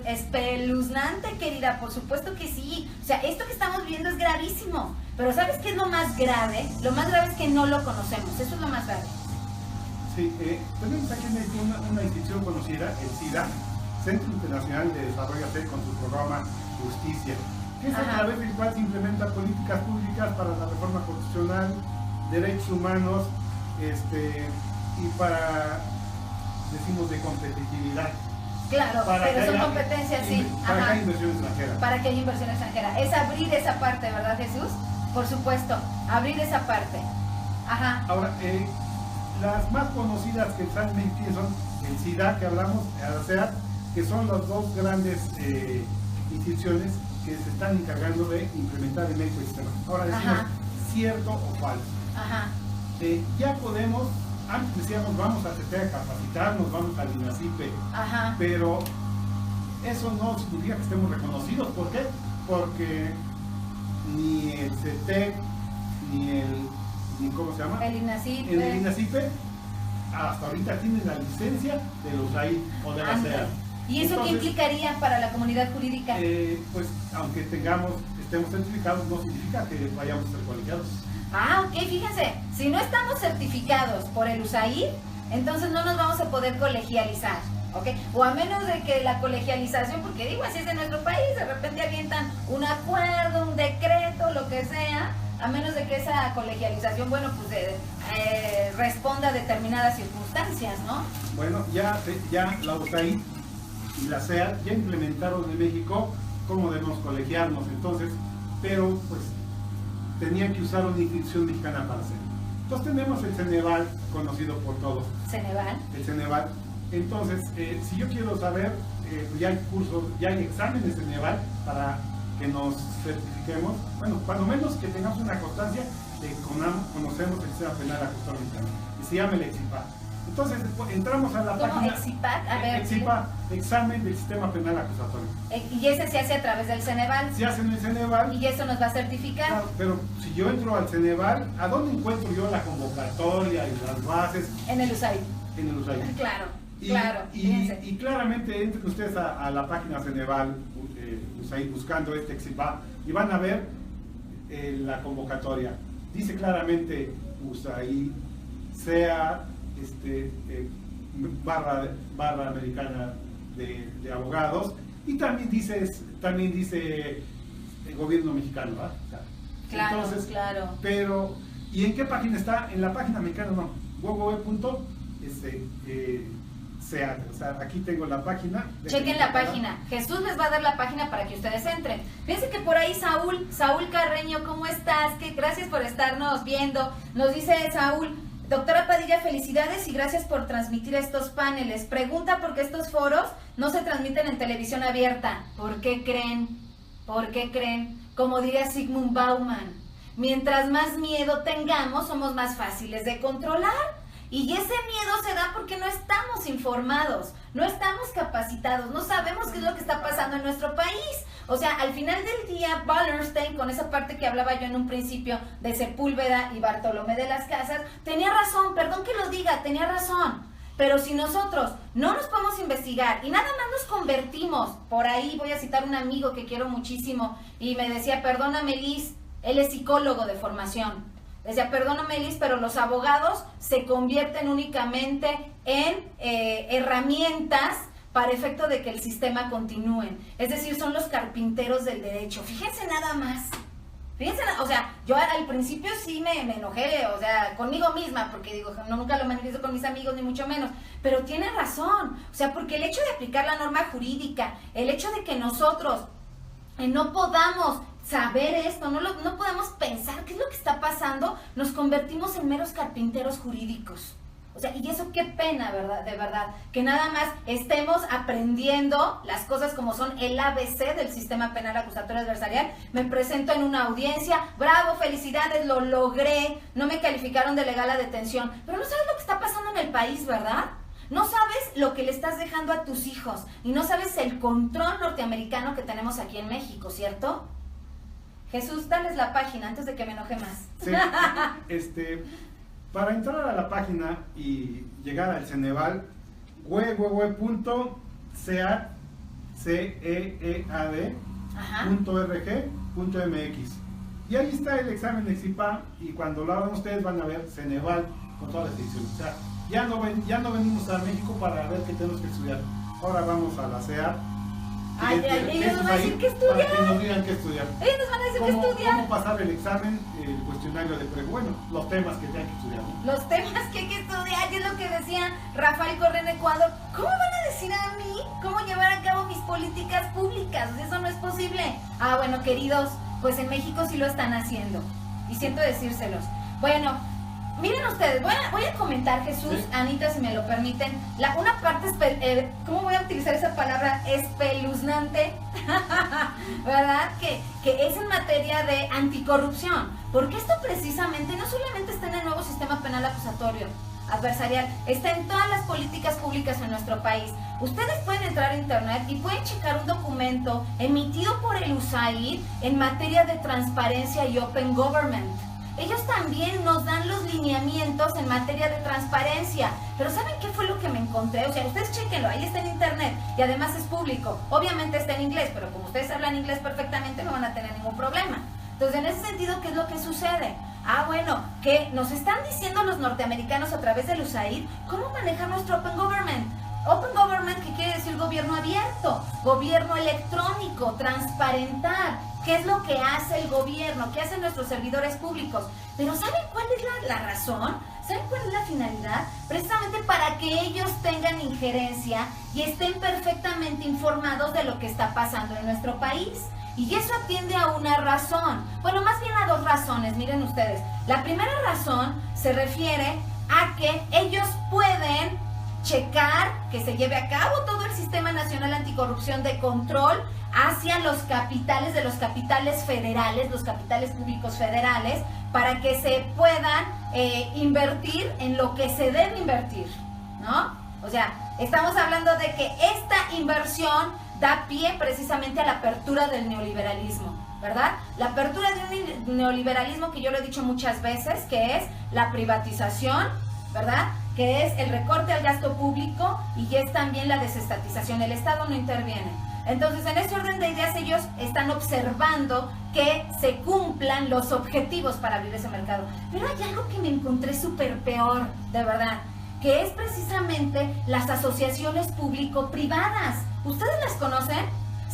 espeluznante, querida, por supuesto que sí. O sea, esto que estamos viendo es gravísimo, pero ¿sabes qué es lo más grave? Lo más grave es que no lo conocemos, eso es lo más grave. Sí, tenemos aquí una institución conocida, el SIDA, Centro Internacional de Desarrollo AC, con su programa Justicia, que es a través del cual se implementan políticas públicas para la reforma constitucional, derechos humanos, y para, decimos, de competitividad. Claro, pero son competencias, sí. Para que haya inversión extranjera. Para que haya inversión extranjera. Es abrir esa parte, ¿verdad, Jesús? Por supuesto, abrir esa parte. Ajá. Ahora, las más conocidas que realmente son el SIDA, que hablamos, el CEAT, que son las dos grandes instituciones que se están encargando de implementar el ecosistema. Ahora decimos, ¿cierto o falso? Ajá. Ya podemos, antes decíamos, vamos a tratar de capacitarnos, vamos al INACIPE, pero eso no significa que estemos reconocidos. ¿Por qué? Porque ni el CETEC, ni ¿cómo se llama? El INACIPE. El INACIPE hasta ahorita tienen la licencia de los USAID o de la CEA. ¿Y eso qué implicaría para la comunidad jurídica? Pues aunque estemos certificados, no significa que vayamos a ser colegiados. Ok, fíjense, si no estamos certificados por el USAID, entonces no nos vamos a poder colegializar, ¿ok? O a menos de que la colegialización, porque digo, así es en nuestro país, de repente avientan un acuerdo, un decreto, lo que sea, a menos de que esa colegialización, bueno, pues responda a determinadas circunstancias, ¿no? Bueno, ya la USAID y la CEA ya implementaron en México cómo debemos colegiarnos, entonces, pero pues tenían que usar una institución mexicana para hacerlo. Entonces tenemos el Ceneval, conocido por todos. ¿Ceneval? El Ceneval. Entonces, si yo quiero saber, pues ya hay cursos, ya hay exámenes de Ceneval para que nos certifiquemos, bueno, cuando menos que tengamos una constancia de que conocemos el sistema penal acusatorio mexicano, y se llama el EXIPA. Entonces entramos a la página. ¿EXIPAC? A ver, EXIPA, examen del sistema penal acusatorio. Y ese se hace a través del Ceneval. Se hace en el Ceneval. Y eso nos va a certificar. Claro, pero si yo entro al Ceneval, ¿a dónde encuentro yo la convocatoria y las bases? En el USAID. En el USAID. Claro, y claramente entren ustedes a la página Ceneval, USAID, buscando este EXIPA, y van a ver la convocatoria. Dice claramente USAID, sea barra americana de abogados, y también dice el gobierno mexicano, ¿verdad? Claro, entonces, claro. Pero, ¿y en qué página está? En la página mexicana no, www.seat. O sea, aquí tengo la página. Chequen la página. Jesús les va a dar la página para que ustedes entren. Fíjense que por ahí Saúl Carreño, ¿cómo estás? Gracias por estarnos viendo. Nos dice Saúl: doctora Padilla, felicidades y gracias por transmitir estos paneles. Pregunta por qué estos foros no se transmiten en televisión abierta. ¿Por qué creen? ¿Por qué creen? Como diría Sigmund Bauman, mientras más miedo tengamos, somos más fáciles de controlar. Y ese miedo se da porque no estamos informados, no estamos capacitados, no sabemos qué es lo que está pasando en nuestro país. O sea, al final del día, Wallerstein, con esa parte que hablaba yo en un principio de Sepúlveda y Bartolomé de las Casas, tenía razón, perdón que lo diga, tenía razón. Pero si nosotros no nos podemos investigar y nada más nos convertimos, por ahí voy a citar un amigo que quiero muchísimo y me decía, perdóname Liz, él es psicólogo de formación. Decía, perdóname Liz, pero los abogados se convierten únicamente en herramientas para efecto de que el sistema continúe. Es decir, son los carpinteros del derecho. Fíjense nada más. Fíjense, o sea, yo al principio sí me enojé, o sea, conmigo misma, porque digo, no, nunca lo manifiesto con mis amigos, ni mucho menos, pero tiene razón, o sea, porque el hecho de aplicar la norma jurídica, el hecho de que nosotros no podamos saber esto, no podamos pensar qué es lo que está pasando, nos convertimos en meros carpinteros jurídicos. O sea, y eso qué pena, ¿verdad? De verdad, que nada más estemos aprendiendo las cosas como son el ABC del sistema penal acusatorio adversarial. Me presento en una audiencia, bravo, felicidades, lo logré, no me calificaron de legal a detención, pero no sabes lo que está pasando en el país, ¿verdad? No sabes lo que le estás dejando a tus hijos y no sabes el control norteamericano que tenemos aquí en México, ¿cierto? Jesús, dales la página antes de que me enoje más. Sí, para entrar a la página y llegar al Ceneval, cenead.org.mx. Y ahí está el examen de CIPA y cuando lo hagan ustedes van a ver Ceneval con todas las ediciones. O sea, ya no venimos a México para ver qué tenemos que estudiar. Ahora vamos a la CEA. Ellos nos van a decir qué estudiar. Para que nos digan qué estudiar. Ellos nos van a decir qué estudiar. ¿Cómo pasar el examen, el cuestionario de bueno, los temas que tienen que estudiar, ¿no? Los temas que hay que estudiar, que es lo que decía Rafael Correa en Ecuador. ¿Cómo van a decir a mí cómo llevar a cabo mis políticas públicas? Eso no es posible. Ah, bueno, queridos, pues en México sí lo están haciendo. Y siento decírselos. Bueno, miren ustedes, voy a comentar, Jesús, ¿sí? Anita, si me lo permiten, una parte, ¿cómo voy a utilizar esa palabra? Espeluznante, ¿verdad? Que es en materia de anticorrupción, porque esto precisamente no solamente está en el nuevo sistema penal acusatorio adversarial, está en todas las políticas públicas en nuestro país. Ustedes pueden entrar a internet y pueden checar un documento emitido por el USAID en materia de transparencia y open government. Ellos también nos dan los lineamientos en materia de transparencia. Pero ¿saben qué fue lo que me encontré? O sea, ustedes chequenlo, ahí está en internet y además es público. Obviamente está en inglés, pero como ustedes hablan inglés perfectamente no van a tener ningún problema. Entonces, en ese sentido, ¿qué es lo que sucede? Ah, bueno, que nos están diciendo los norteamericanos a través del USAID cómo manejar nuestro Open Government. Open Government, que quiere decir gobierno abierto, gobierno electrónico, transparentar. ¿Qué es lo que hace el gobierno? ¿Qué hacen nuestros servidores públicos? Pero ¿saben cuál es la razón? ¿Saben cuál es la finalidad? Precisamente para que ellos tengan injerencia y estén perfectamente informados de lo que está pasando en nuestro país. Y eso atiende a una razón. Bueno, más bien a dos razones, miren ustedes. La primera razón se refiere a que ellos pueden checar que se lleve a cabo todo el Sistema Nacional Anticorrupción de control hacia los capitales de los capitales federales, los capitales públicos federales, para que se puedan invertir en lo que se debe invertir, ¿no? O sea, estamos hablando de que esta inversión da pie precisamente a la apertura del neoliberalismo, ¿verdad? La apertura de un neoliberalismo que yo lo he dicho muchas veces, que es la privatización, ¿verdad? Que es el recorte al gasto público y es también la desestatización. El Estado no interviene. Entonces, en ese orden de ideas, ellos están observando que se cumplan los objetivos para abrir ese mercado. Pero hay algo que me encontré súper peor, de verdad, que es precisamente las asociaciones público-privadas. ¿Ustedes las conocen?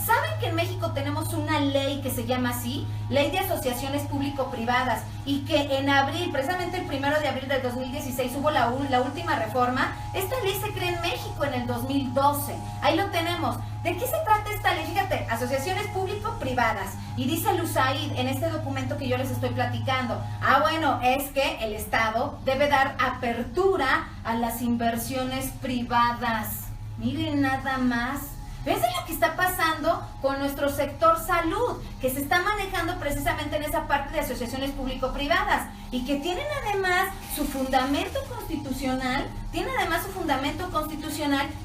¿Saben que en México tenemos una ley que se llama así? Ley de Asociaciones Público-Privadas, y que en abril, precisamente el 1 de abril del 2016, hubo la última reforma. Esta ley se crea en México en el 2012. Ahí lo tenemos. ¿De qué se trata esta ley? Fíjate, asociaciones público-privadas. Y dice el USAID en este documento que yo les estoy platicando. Ah, bueno, es que el Estado debe dar apertura a las inversiones privadas. Miren nada más. Fíjense lo que está pasando con nuestro sector salud, que se está manejando precisamente en esa parte de asociaciones público-privadas y que tienen además su fundamento constitucional,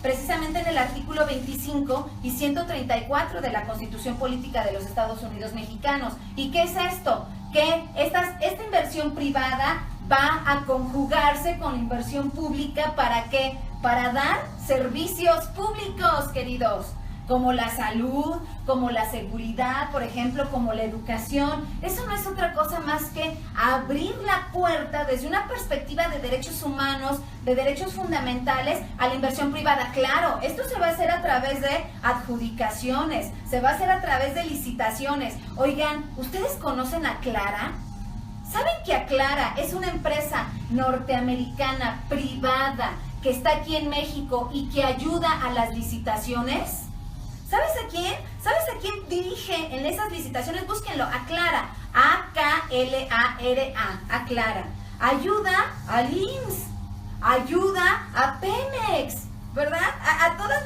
precisamente en el artículo 25 y 134 de la Constitución Política de los Estados Unidos Mexicanos. ¿Y qué es esto? Que esta inversión privada va a conjugarse con la inversión pública. ¿Para qué? Para dar servicios públicos, queridos, como la salud, como la seguridad, por ejemplo, como la educación. Eso no es otra cosa más que abrir la puerta desde una perspectiva de derechos humanos, de derechos fundamentales, a la inversión privada. Claro, esto se va a hacer a través de adjudicaciones, se va a hacer a través de licitaciones. Oigan, ¿ustedes conocen a Clara? ¿Saben que Aclara es una empresa norteamericana privada que está aquí en México y que ayuda a las licitaciones? ¿Sabes a quién? ¿Sabes a quién dirige en esas licitaciones? Búsquenlo, Aclara, A-K-L-A-R-A, Aclara. Ayuda al IMSS, ayuda a Pemex, ¿verdad? A toda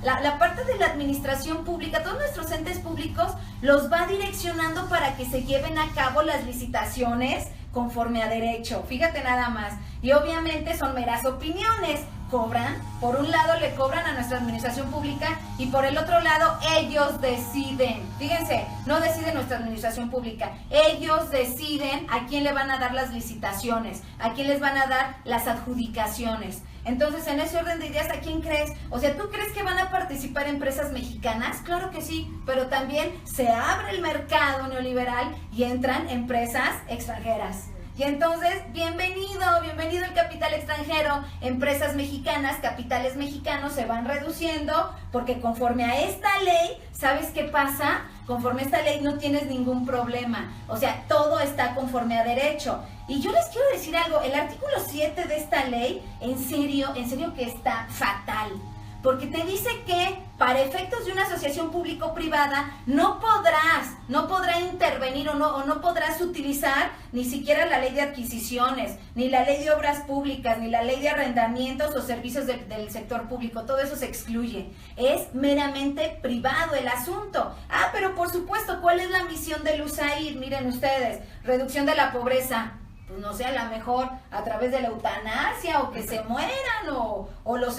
la parte de la administración pública, todos nuestros entes públicos los va direccionando para que se lleven a cabo las licitaciones conforme a derecho. Fíjate nada más. Y obviamente son meras opiniones. Cobran, por un lado le cobran a nuestra administración pública y por el otro lado ellos deciden. Fíjense, no decide nuestra administración pública, ellos deciden a quién le van a dar las licitaciones, a quién les van a dar las adjudicaciones. Entonces, en ese orden de ideas, ¿a quién crees? O sea, ¿tú crees que van a participar empresas mexicanas? Claro que sí, pero también se abre el mercado neoliberal y entran empresas extranjeras. Y entonces, bienvenido el capital extranjero, empresas mexicanas, capitales mexicanos se van reduciendo, porque conforme a esta ley, ¿sabes qué pasa? Conforme a esta ley no tienes ningún problema, o sea, todo está conforme a derecho. Y yo les quiero decir algo, el artículo 7 de esta ley, en serio que está fatal. Porque te dice que para efectos de una asociación público-privada no podrá intervenir o no podrás utilizar ni siquiera la ley de adquisiciones, ni la ley de obras públicas, ni la ley de arrendamientos o servicios del sector público. Todo eso se excluye. Es meramente privado el asunto. Ah, pero por supuesto, ¿cuál es la misión del USAID? Miren ustedes, reducción de la pobreza. Pues no sé, a lo mejor a través de la eutanasia o que se mueran o los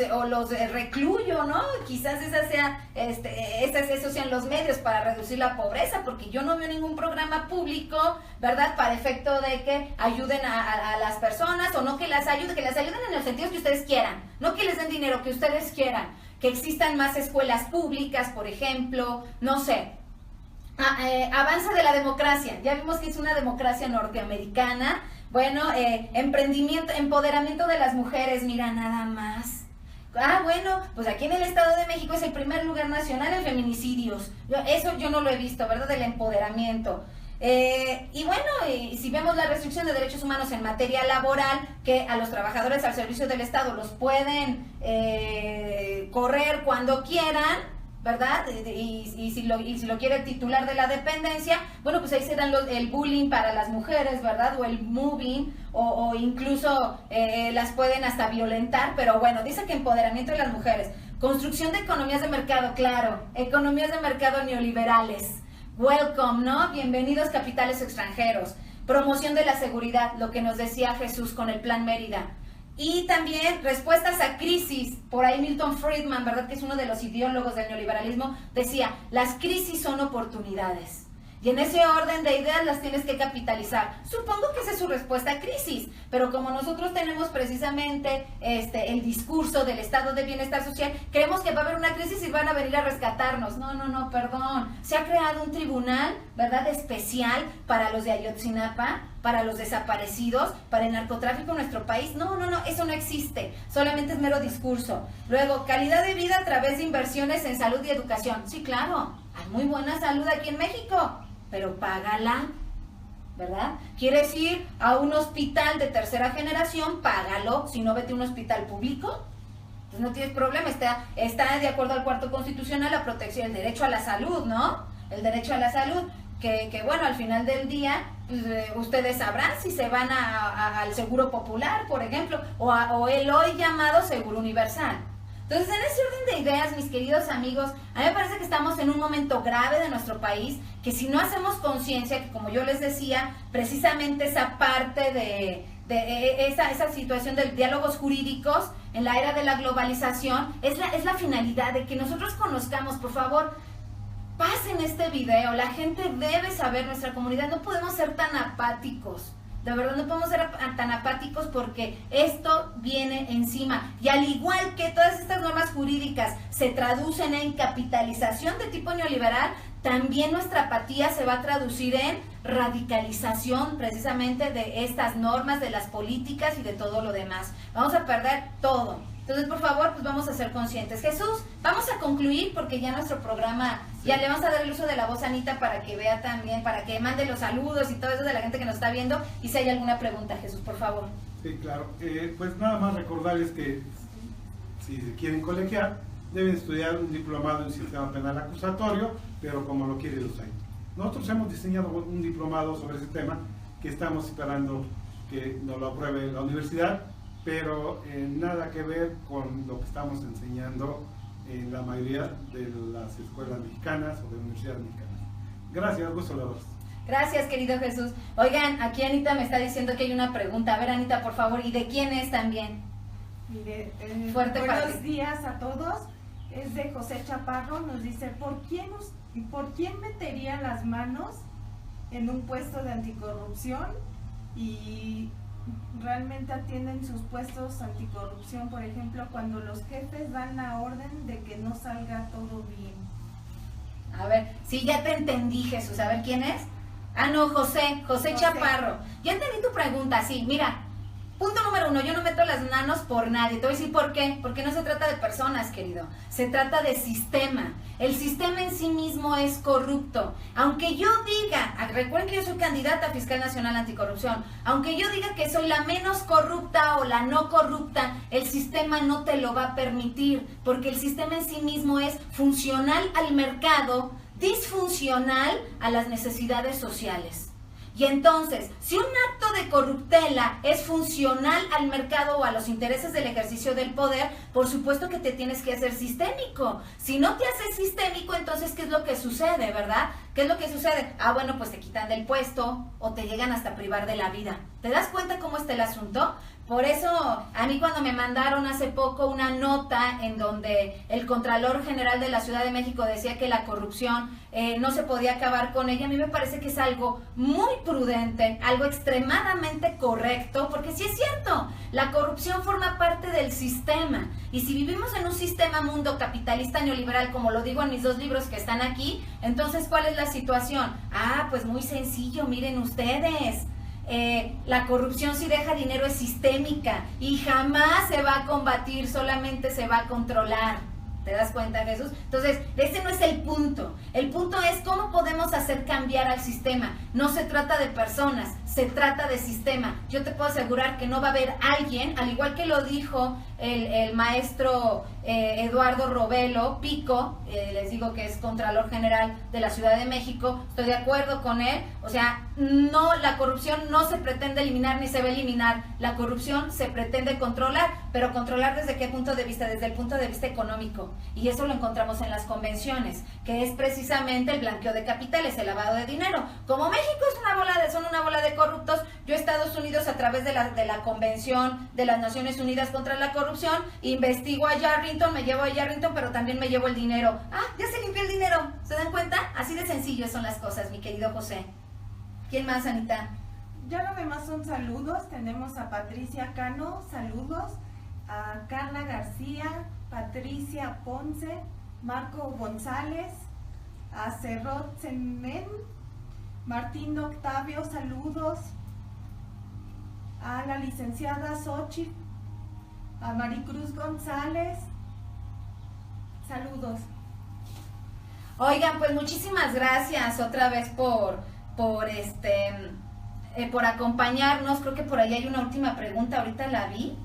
recluyo, ¿no? Quizás esos sean los medios para reducir la pobreza, porque yo no veo ningún programa público, ¿verdad? Para efecto de que ayuden a las personas, o no que las ayuden en los sentidos que ustedes quieran, no que les den dinero, que ustedes quieran, que existan más escuelas públicas, por ejemplo, no sé. Avance de la democracia, ya vimos que es una democracia norteamericana. Bueno, empoderamiento de las mujeres, mira nada más. Bueno, pues aquí en el Estado de México es el primer lugar nacional en feminicidios. Eso yo no lo he visto, ¿verdad? Del empoderamiento. Y bueno, si vemos la restricción de derechos humanos en materia laboral, que a los trabajadores al servicio del Estado los pueden correr cuando quieran, ¿verdad? Y si lo quiere el titular de la dependencia, bueno, pues ahí se dan el bullying para las mujeres, ¿verdad? O el moving, o incluso las pueden hasta violentar, pero bueno, dice que empoderamiento de las mujeres. Construcción de economías de mercado, claro, economías de mercado neoliberales. Welcome, ¿no? Bienvenidos capitales extranjeros. Promoción de la seguridad, lo que nos decía Jesús con el Plan Mérida. Y también respuestas a crisis. Por ahí Milton Friedman, ¿verdad? Que es uno de los ideólogos del neoliberalismo, decía, las crisis son oportunidades. Y en ese orden de ideas las tienes que capitalizar. Supongo que esa es su respuesta a crisis, pero como nosotros tenemos precisamente el discurso del estado de bienestar social, creemos que va a haber una crisis y van a venir a rescatarnos. No, perdón. Se ha creado un tribunal, ¿verdad?, especial para los de Ayotzinapa, para los desaparecidos, para el narcotráfico en nuestro país. No, eso no existe. Solamente es mero discurso. Luego, calidad de vida a través de inversiones en salud y educación. Sí, claro, hay muy buena salud aquí en México, pero págala, ¿verdad? ¿Quieres ir a un hospital de tercera generación? Págalo. Si no, vete a un hospital público. Pues no tienes problema. Está de acuerdo al cuarto constitucional la protección, el derecho a la salud, ¿no? El derecho a la salud. Que bueno, al final del día, pues, ustedes sabrán si se van al Seguro Popular, por ejemplo, o el hoy llamado Seguro Universal. Entonces, en ese orden de ideas, mis queridos amigos, a mí me parece que estamos en un momento grave de nuestro país, que si no hacemos conciencia, que como yo les decía, precisamente esa parte de esa situación de diálogos jurídicos en la era de la globalización, es la finalidad de que nosotros conozcamos, por favor, pasen este video, la gente debe saber, nuestra comunidad, no podemos ser tan apáticos. De verdad no podemos ser tan apáticos porque esto viene encima. Y al igual que todas estas normas jurídicas se traducen en capitalización de tipo neoliberal, también nuestra apatía se va a traducir en radicalización precisamente de estas normas, de las políticas y de todo lo demás. Vamos a perder todo. Entonces, por favor, pues vamos a ser conscientes. Jesús, vamos a concluir porque ya nuestro programa, ya le vamos a dar el uso de la voz a Anita para que vea también, para que mande los saludos y todo eso de la gente que nos está viendo. Y si hay alguna pregunta, Jesús, por favor. Sí, claro. Pues nada más recordarles que si se quieren colegiar, deben estudiar un diplomado en sistema penal acusatorio, pero como lo quiere los hay. Nosotros hemos diseñado un diplomado sobre ese tema que estamos esperando que nos lo apruebe la universidad, pero nada que ver con lo que estamos enseñando en la mayoría de las escuelas mexicanas o de universidades mexicanas. Gracias, gusto a los dos. Gracias, querido Jesús. Oigan, aquí Anita me está diciendo que hay una pregunta. A ver, Anita, por favor, ¿y de quién es también? Mire, Fuerte días a todos. Es de José Chaparro. Nos dice, ¿por quién metería las manos en un puesto de anticorrupción y realmente atienden sus puestos anticorrupción, por ejemplo, cuando los jefes dan la orden de que no salga todo bien? A ver, sí, ya te entendí, Jesús. A ver, ¿quién es? Ah, no, José Chaparro. Ya entendí tu pregunta, sí, mira. Punto número 1, yo no meto las manos por nadie. Te voy a decir por qué. Porque no se trata de personas, querido. Se trata de sistema. El sistema en sí mismo es corrupto. Aunque yo diga, recuerden que yo soy candidata a Fiscal Nacional Anticorrupción, aunque yo diga que soy la menos corrupta o la no corrupta, el sistema no te lo va a permitir. Porque el sistema en sí mismo es funcional al mercado, disfuncional a las necesidades sociales. Y entonces, si un acto de corruptela es funcional al mercado o a los intereses del ejercicio del poder, por supuesto que te tienes que hacer sistémico. Si no te haces sistémico, entonces, ¿qué es lo que sucede, verdad? ¿Qué es lo que sucede? Ah, bueno, pues te quitan del puesto o te llegan hasta privar de la vida. ¿Te das cuenta cómo está el asunto? Por eso, a mí cuando me mandaron hace poco una nota en donde el Contralor General de la Ciudad de México decía que la corrupción no se podía acabar con ella, a mí me parece que es algo muy prudente, algo extremadamente correcto, porque sí es cierto, la corrupción forma parte del sistema. Y si vivimos en un sistema mundo capitalista neoliberal, como lo digo en mis 2 libros que están aquí, entonces, ¿cuál es la situación? Ah, pues muy sencillo, miren ustedes. La corrupción, si deja dinero, es sistémica y jamás se va a combatir, solamente se va a controlar. ¿Te das cuenta, Jesús? Entonces, ese no es el punto. El punto es cómo podemos hacer cambiar al sistema. No se trata de personas, se trata de sistema. Yo te puedo asegurar que no va a haber alguien, al igual que lo dijo el maestro Eduardo Robelo Pico, les digo que es Contralor General de la Ciudad de México, estoy de acuerdo con él. O sea, no, la corrupción no se pretende eliminar ni se va a eliminar. La corrupción se pretende controlar, pero controlar ¿desde qué punto de vista? Desde el punto de vista económico. Y eso lo encontramos en las convenciones, que es precisamente el blanqueo de capitales, el lavado de dinero. Como México son una bola de corruptos, yo Estados Unidos a través de la Convención de las Naciones Unidas contra la Corrupción, investigo a Yarrington, me llevo a Yarrington, pero también me llevo el dinero. Ah, ya se limpió el dinero, ¿se dan cuenta? Así de sencillo son las cosas, mi querido José. ¿Quién más, Anita? Ya lo demás son saludos. Tenemos a Patricia Cano, saludos, a Carla García, Patricia Ponce, Marco González, a Cerrot Semen, Martín Octavio, saludos, a la licenciada Xochitl, a Maricruz González, saludos. Oigan, pues muchísimas gracias otra vez por acompañarnos. Creo que por ahí hay una última pregunta, ahorita la vi.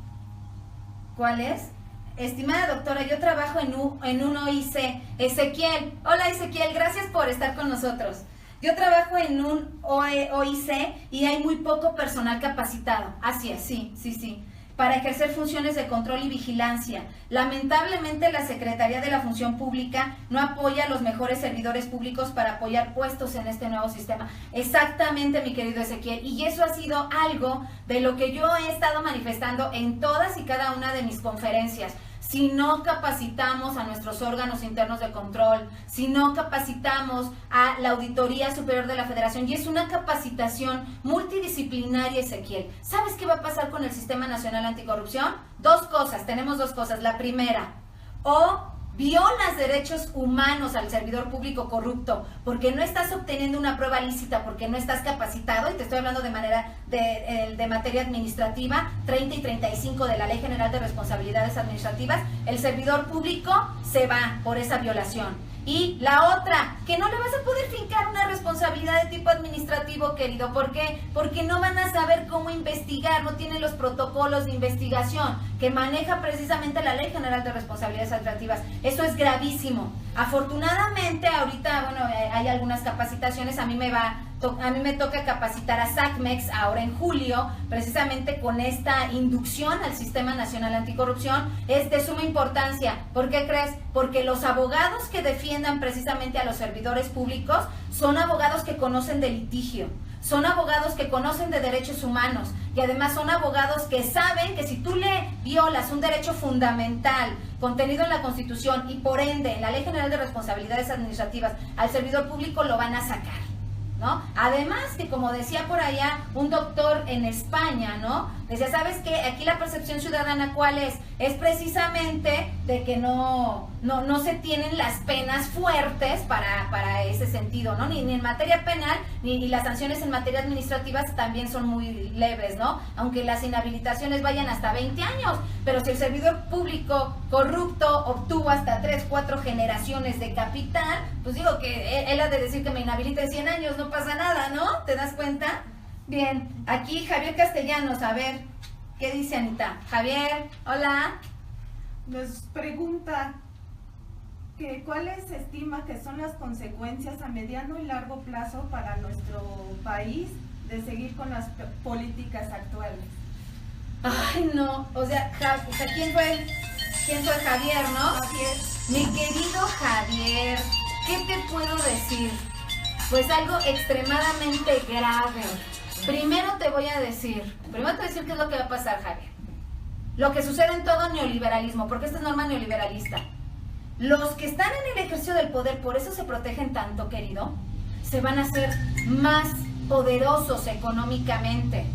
¿Cuál es? Estimada doctora, yo trabajo en un OIC. Ezequiel, hola Ezequiel, gracias por estar con nosotros. Yo trabajo en un OIC y hay muy poco personal capacitado. Así es, sí. para ejercer funciones de control y vigilancia. Lamentablemente, la Secretaría de la Función Pública no apoya a los mejores servidores públicos para apoyar puestos en este nuevo sistema. Exactamente, mi querido Ezequiel, y eso ha sido algo de lo que yo he estado manifestando en todas y cada una de mis conferencias. Si no capacitamos a nuestros órganos internos de control, si no capacitamos a la Auditoría Superior de la Federación, y es una capacitación multidisciplinaria, Ezequiel, ¿sabes qué va a pasar con el Sistema Nacional Anticorrupción? Tenemos dos cosas. La primera, o violas derechos humanos al servidor público corrupto porque no estás obteniendo una prueba lícita, porque no estás capacitado, y te estoy hablando de materia administrativa 30 y 35 de la Ley General de Responsabilidades Administrativas, el servidor público se va por esa violación. Y la otra, que no le vas a poder fincar una responsabilidad de tipo administrativo, querido. ¿Por qué? Porque no van a saber cómo investigar, no tienen los protocolos de investigación que maneja precisamente la Ley General de Responsabilidades Administrativas. Eso es gravísimo. Afortunadamente, ahorita, hay algunas capacitaciones, a mí me toca capacitar a SACMEX ahora en julio, precisamente con esta inducción al Sistema Nacional Anticorrupción. Es de suma importancia. ¿Por qué crees? Porque los abogados que defiendan precisamente a los servidores públicos son abogados que conocen de litigio, son abogados que conocen de derechos humanos, y además son abogados que saben que si tú le violas un derecho fundamental contenido en la Constitución y por ende en la Ley General de Responsabilidades Administrativas al servidor público, lo van a sacar, ¿no? Además que, como decía por allá un doctor en España, ¿no? Decía, ¿sabes qué? Aquí la percepción ciudadana, ¿cuál es? Es precisamente de que no se tienen las penas fuertes para ese sentido, ¿no? Ni en materia penal, ni las sanciones en materia administrativa también son muy leves, ¿no? Aunque las inhabilitaciones vayan hasta 20 años, pero si el servidor público corrupto obtuvo hasta 3, 4 generaciones de capital, pues digo que él ha de decir que me inhabilite 100 años, no pasa nada, ¿no? ¿Te das cuenta? Bien, aquí Javier Castellanos, a ver, ¿qué dice Anita? Javier, hola. Nos pregunta que cuáles estima que son las consecuencias a mediano y largo plazo para nuestro país de seguir con las políticas actuales. Ay, no, o sea, ¿quién fue Javier, no? Javier. Mi querido Javier, ¿qué te puedo decir? Pues algo extremadamente grave. Primero te voy a decir qué es lo que va a pasar, Javier. Lo que sucede en todo neoliberalismo, porque esta es norma neoliberalista. Los que están en el ejercicio del poder, por eso se protegen tanto, querido, se van a hacer más poderosos económicamente.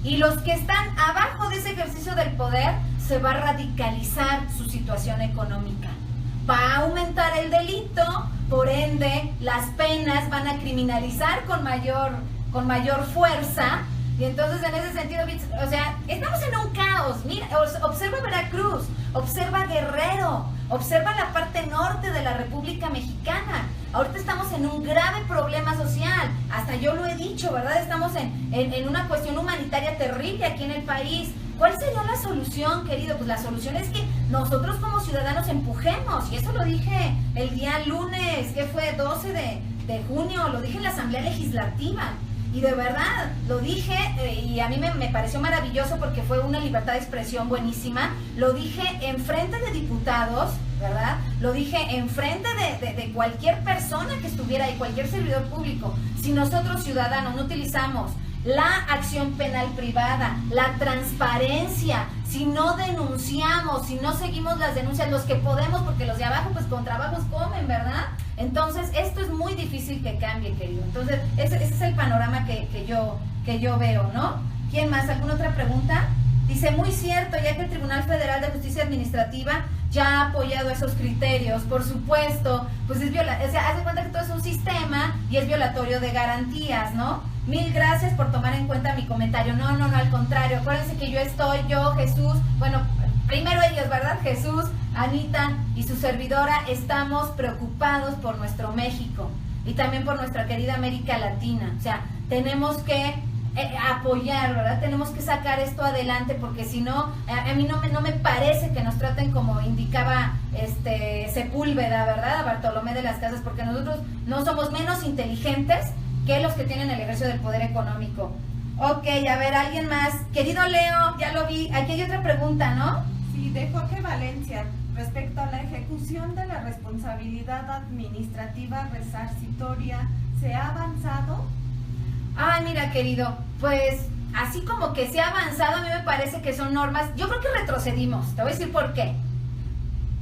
Y los que están abajo de ese ejercicio del poder, se va a radicalizar su situación económica. Va a aumentar el delito, por ende, las penas van a criminalizar con mayor fuerza. Y entonces, en ese sentido, o sea, estamos en un caos. Mira, observa Veracruz, observa Guerrero, observa la parte norte de la República Mexicana. Ahorita estamos en un grave problema social. Hasta yo lo he dicho, ¿verdad? Estamos en una cuestión humanitaria terrible aquí en el país. ¿Cuál sería la solución, querido? Pues la solución es que nosotros como ciudadanos empujemos. Y eso lo dije el día lunes, que fue 12 de junio, lo dije en la Asamblea Legislativa. Y de verdad, lo dije, y a mí me pareció maravilloso porque fue una libertad de expresión buenísima. Lo dije en frente de diputados, ¿verdad? Lo dije en frente de cualquier persona que estuviera ahí, cualquier servidor público. Si nosotros ciudadanos no utilizamos la acción penal privada, la transparencia, si no denunciamos, si no seguimos las denuncias, los que podemos, porque los de abajo pues con trabajos comen, ¿verdad? Entonces esto es muy difícil que cambie, querido. Entonces ese es el panorama que yo veo, ¿no? ¿Quién más? ¿Alguna otra pregunta? Dice, muy cierto, ya que el Tribunal Federal de Justicia Administrativa ya ha apoyado esos criterios, por supuesto, pues es o sea, haz de cuenta que todo es un sistema y es violatorio de garantías, ¿no? Mil gracias por tomar en cuenta mi comentario. No, al contrario, acuérdense que yo, Jesús, bueno, primero ellos, ¿verdad? Jesús, Anita y su servidora estamos preocupados por nuestro México y también por nuestra querida América Latina. O sea, tenemos que apoyar, ¿verdad? Tenemos que sacar esto adelante porque si no, a mí no me parece que nos traten como indicaba Sepúlveda, ¿verdad? A Bartolomé de las Casas, porque nosotros no somos menos inteligentes que los que tienen el ejercicio del poder económico. Ok, a ver, alguien más. Querido Leo, ya lo vi. Aquí hay otra pregunta, ¿no? Sí, de Jorge Valencia, respecto a la ejecución de la responsabilidad administrativa resarcitoria, ¿se ha avanzado? Ay, mira, querido, pues así como que se ha avanzado, a mí me parece que son normas. Yo creo que retrocedimos. Te voy a decir por qué.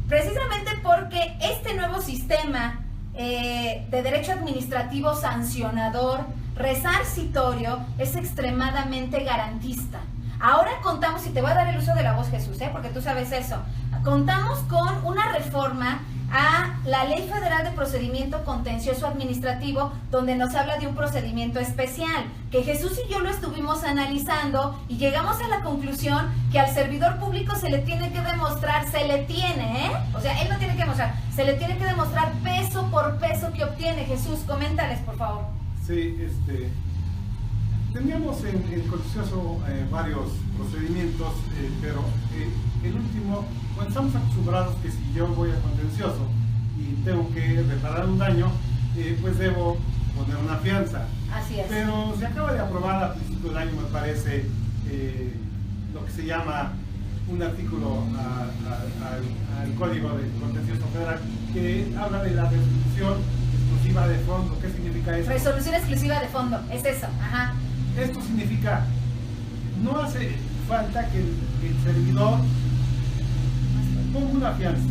Precisamente porque este nuevo sistema de derecho administrativo sancionador resarcitorio es extremadamente garantista. Ahora contamos, y te voy a dar el uso de la voz, Jesús, porque tú sabes eso, contamos con una reforma a la Ley Federal de Procedimiento Contencioso Administrativo, donde nos habla de un procedimiento especial, que Jesús y yo lo estuvimos analizando y llegamos a la conclusión que al servidor público se le tiene que demostrar, o sea, él no tiene que demostrar, se le tiene que demostrar peso por peso que obtiene. Jesús, coméntales, por favor. Sí, teníamos en el contencioso varios procedimientos, pero el último, bueno, estamos acostumbrados que si yo voy a contencioso y tengo que reparar un daño, pues debo poner una fianza. Así es. Pero se acaba de aprobar a principio del año, me parece, lo que se llama un artículo al Código de Contencioso Federal que habla de la resolución exclusiva de fondo. ¿Qué significa eso? Resolución exclusiva de fondo, es eso, ajá. Esto significa, no hace falta que el servidor ponga una fianza.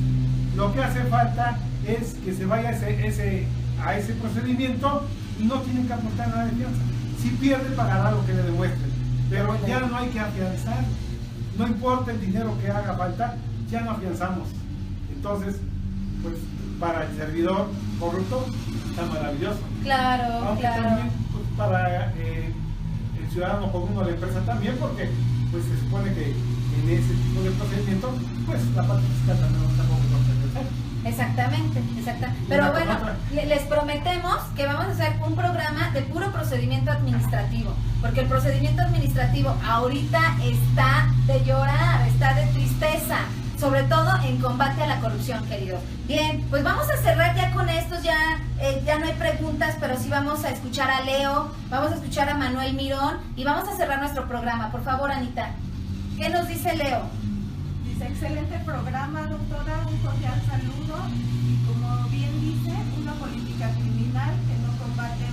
Lo que hace falta es que se vaya a ese procedimiento y no tienen que aportar nada de fianza. Si pierde, pagará lo que le demuestren, pero ya no hay que afianzar. No importa el dinero que haga falta, ya no afianzamos. Entonces, pues para el servidor corrupto está maravilloso. Claro, aunque claro. también pues, para el ciudadano común o la empresa también, porque pues se supone que en ese tipo de procedimiento, pues la parte fiscal también está como Exactamente. Pero bueno, les prometemos que vamos a hacer un programa de puro procedimiento administrativo, porque el procedimiento administrativo ahorita está de llorar, está de tristeza, sobre todo en combate a la corrupción, queridos. Bien, pues vamos a cerrar ya con estos, ya no hay preguntas, pero sí vamos a escuchar a Leo, vamos a escuchar a Manuel Mirón y vamos a cerrar nuestro programa. Por favor, Anita, ¿qué nos dice Leo? Dice, excelente programa, doctora, un cordial saludo. Y como bien dice, una política criminal que no combate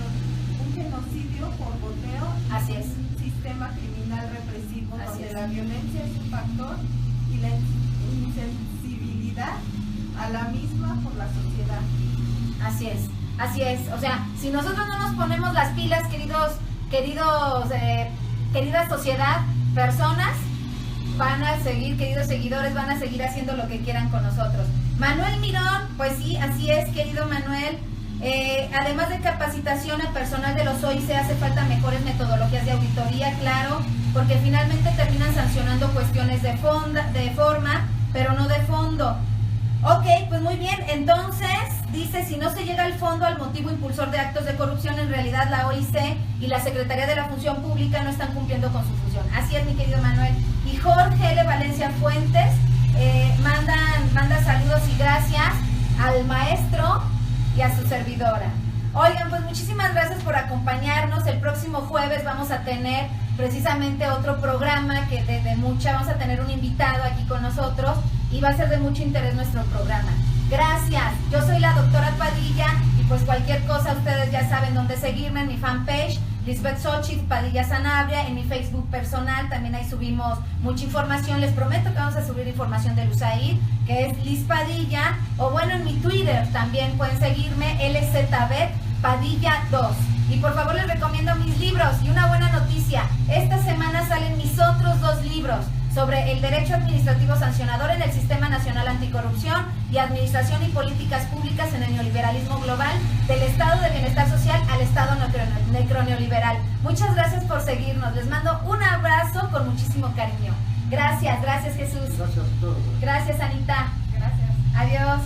un genocidio por goteo. Así es. Un sistema criminal represivo Así donde es. la violencia es un factor y la insensibilidad a la misma por la sociedad. Así es. O sea, si nosotros no nos ponemos las pilas, querida sociedad, personas van a seguir, queridos seguidores, van a seguir haciendo lo que quieran con nosotros. Manuel Mirón, pues sí, así es, querido Manuel. Además de capacitación a personal de los OIC, hace falta mejores metodologías de auditoría, claro, porque finalmente terminan sancionando cuestiones de forma, pero no de fondo. Ok, pues muy bien, entonces dice, si no se llega al fondo al motivo impulsor de actos de corrupción, en realidad la OIC y la Secretaría de la Función Pública no están cumpliendo con su función. Así es, mi querido Manuel. Y Jorge L. Valencia Fuentes manda saludos y gracias al maestro y a su servidora. Oigan, pues muchísimas gracias por acompañarnos. El próximo jueves vamos a tener precisamente otro programa que vamos a tener un invitado aquí con nosotros y va a ser de mucho interés nuestro programa. Gracias, yo soy la doctora Padilla y pues cualquier cosa ustedes ya saben dónde seguirme en mi fanpage, Lisbeth Xochitl Padilla Sanabria, en mi Facebook personal, también ahí subimos mucha información, les prometo que vamos a subir información de USAID, que es Liz Padilla, o bueno, en mi Twitter también pueden seguirme, LZB Padilla 2. Y por favor les recomiendo mis libros y una buena noticia, esta semana salen mis otros 2 libros sobre el derecho administrativo sancionador en el Sistema Nacional Anticorrupción y Administración y Políticas Públicas en el Neoliberalismo Global, del Estado de Bienestar Social al Estado necroneoliberal. Muchas gracias por seguirnos, les mando un abrazo con muchísimo cariño. Gracias Jesús. Gracias a todos. Gracias Anita. Gracias. Adiós.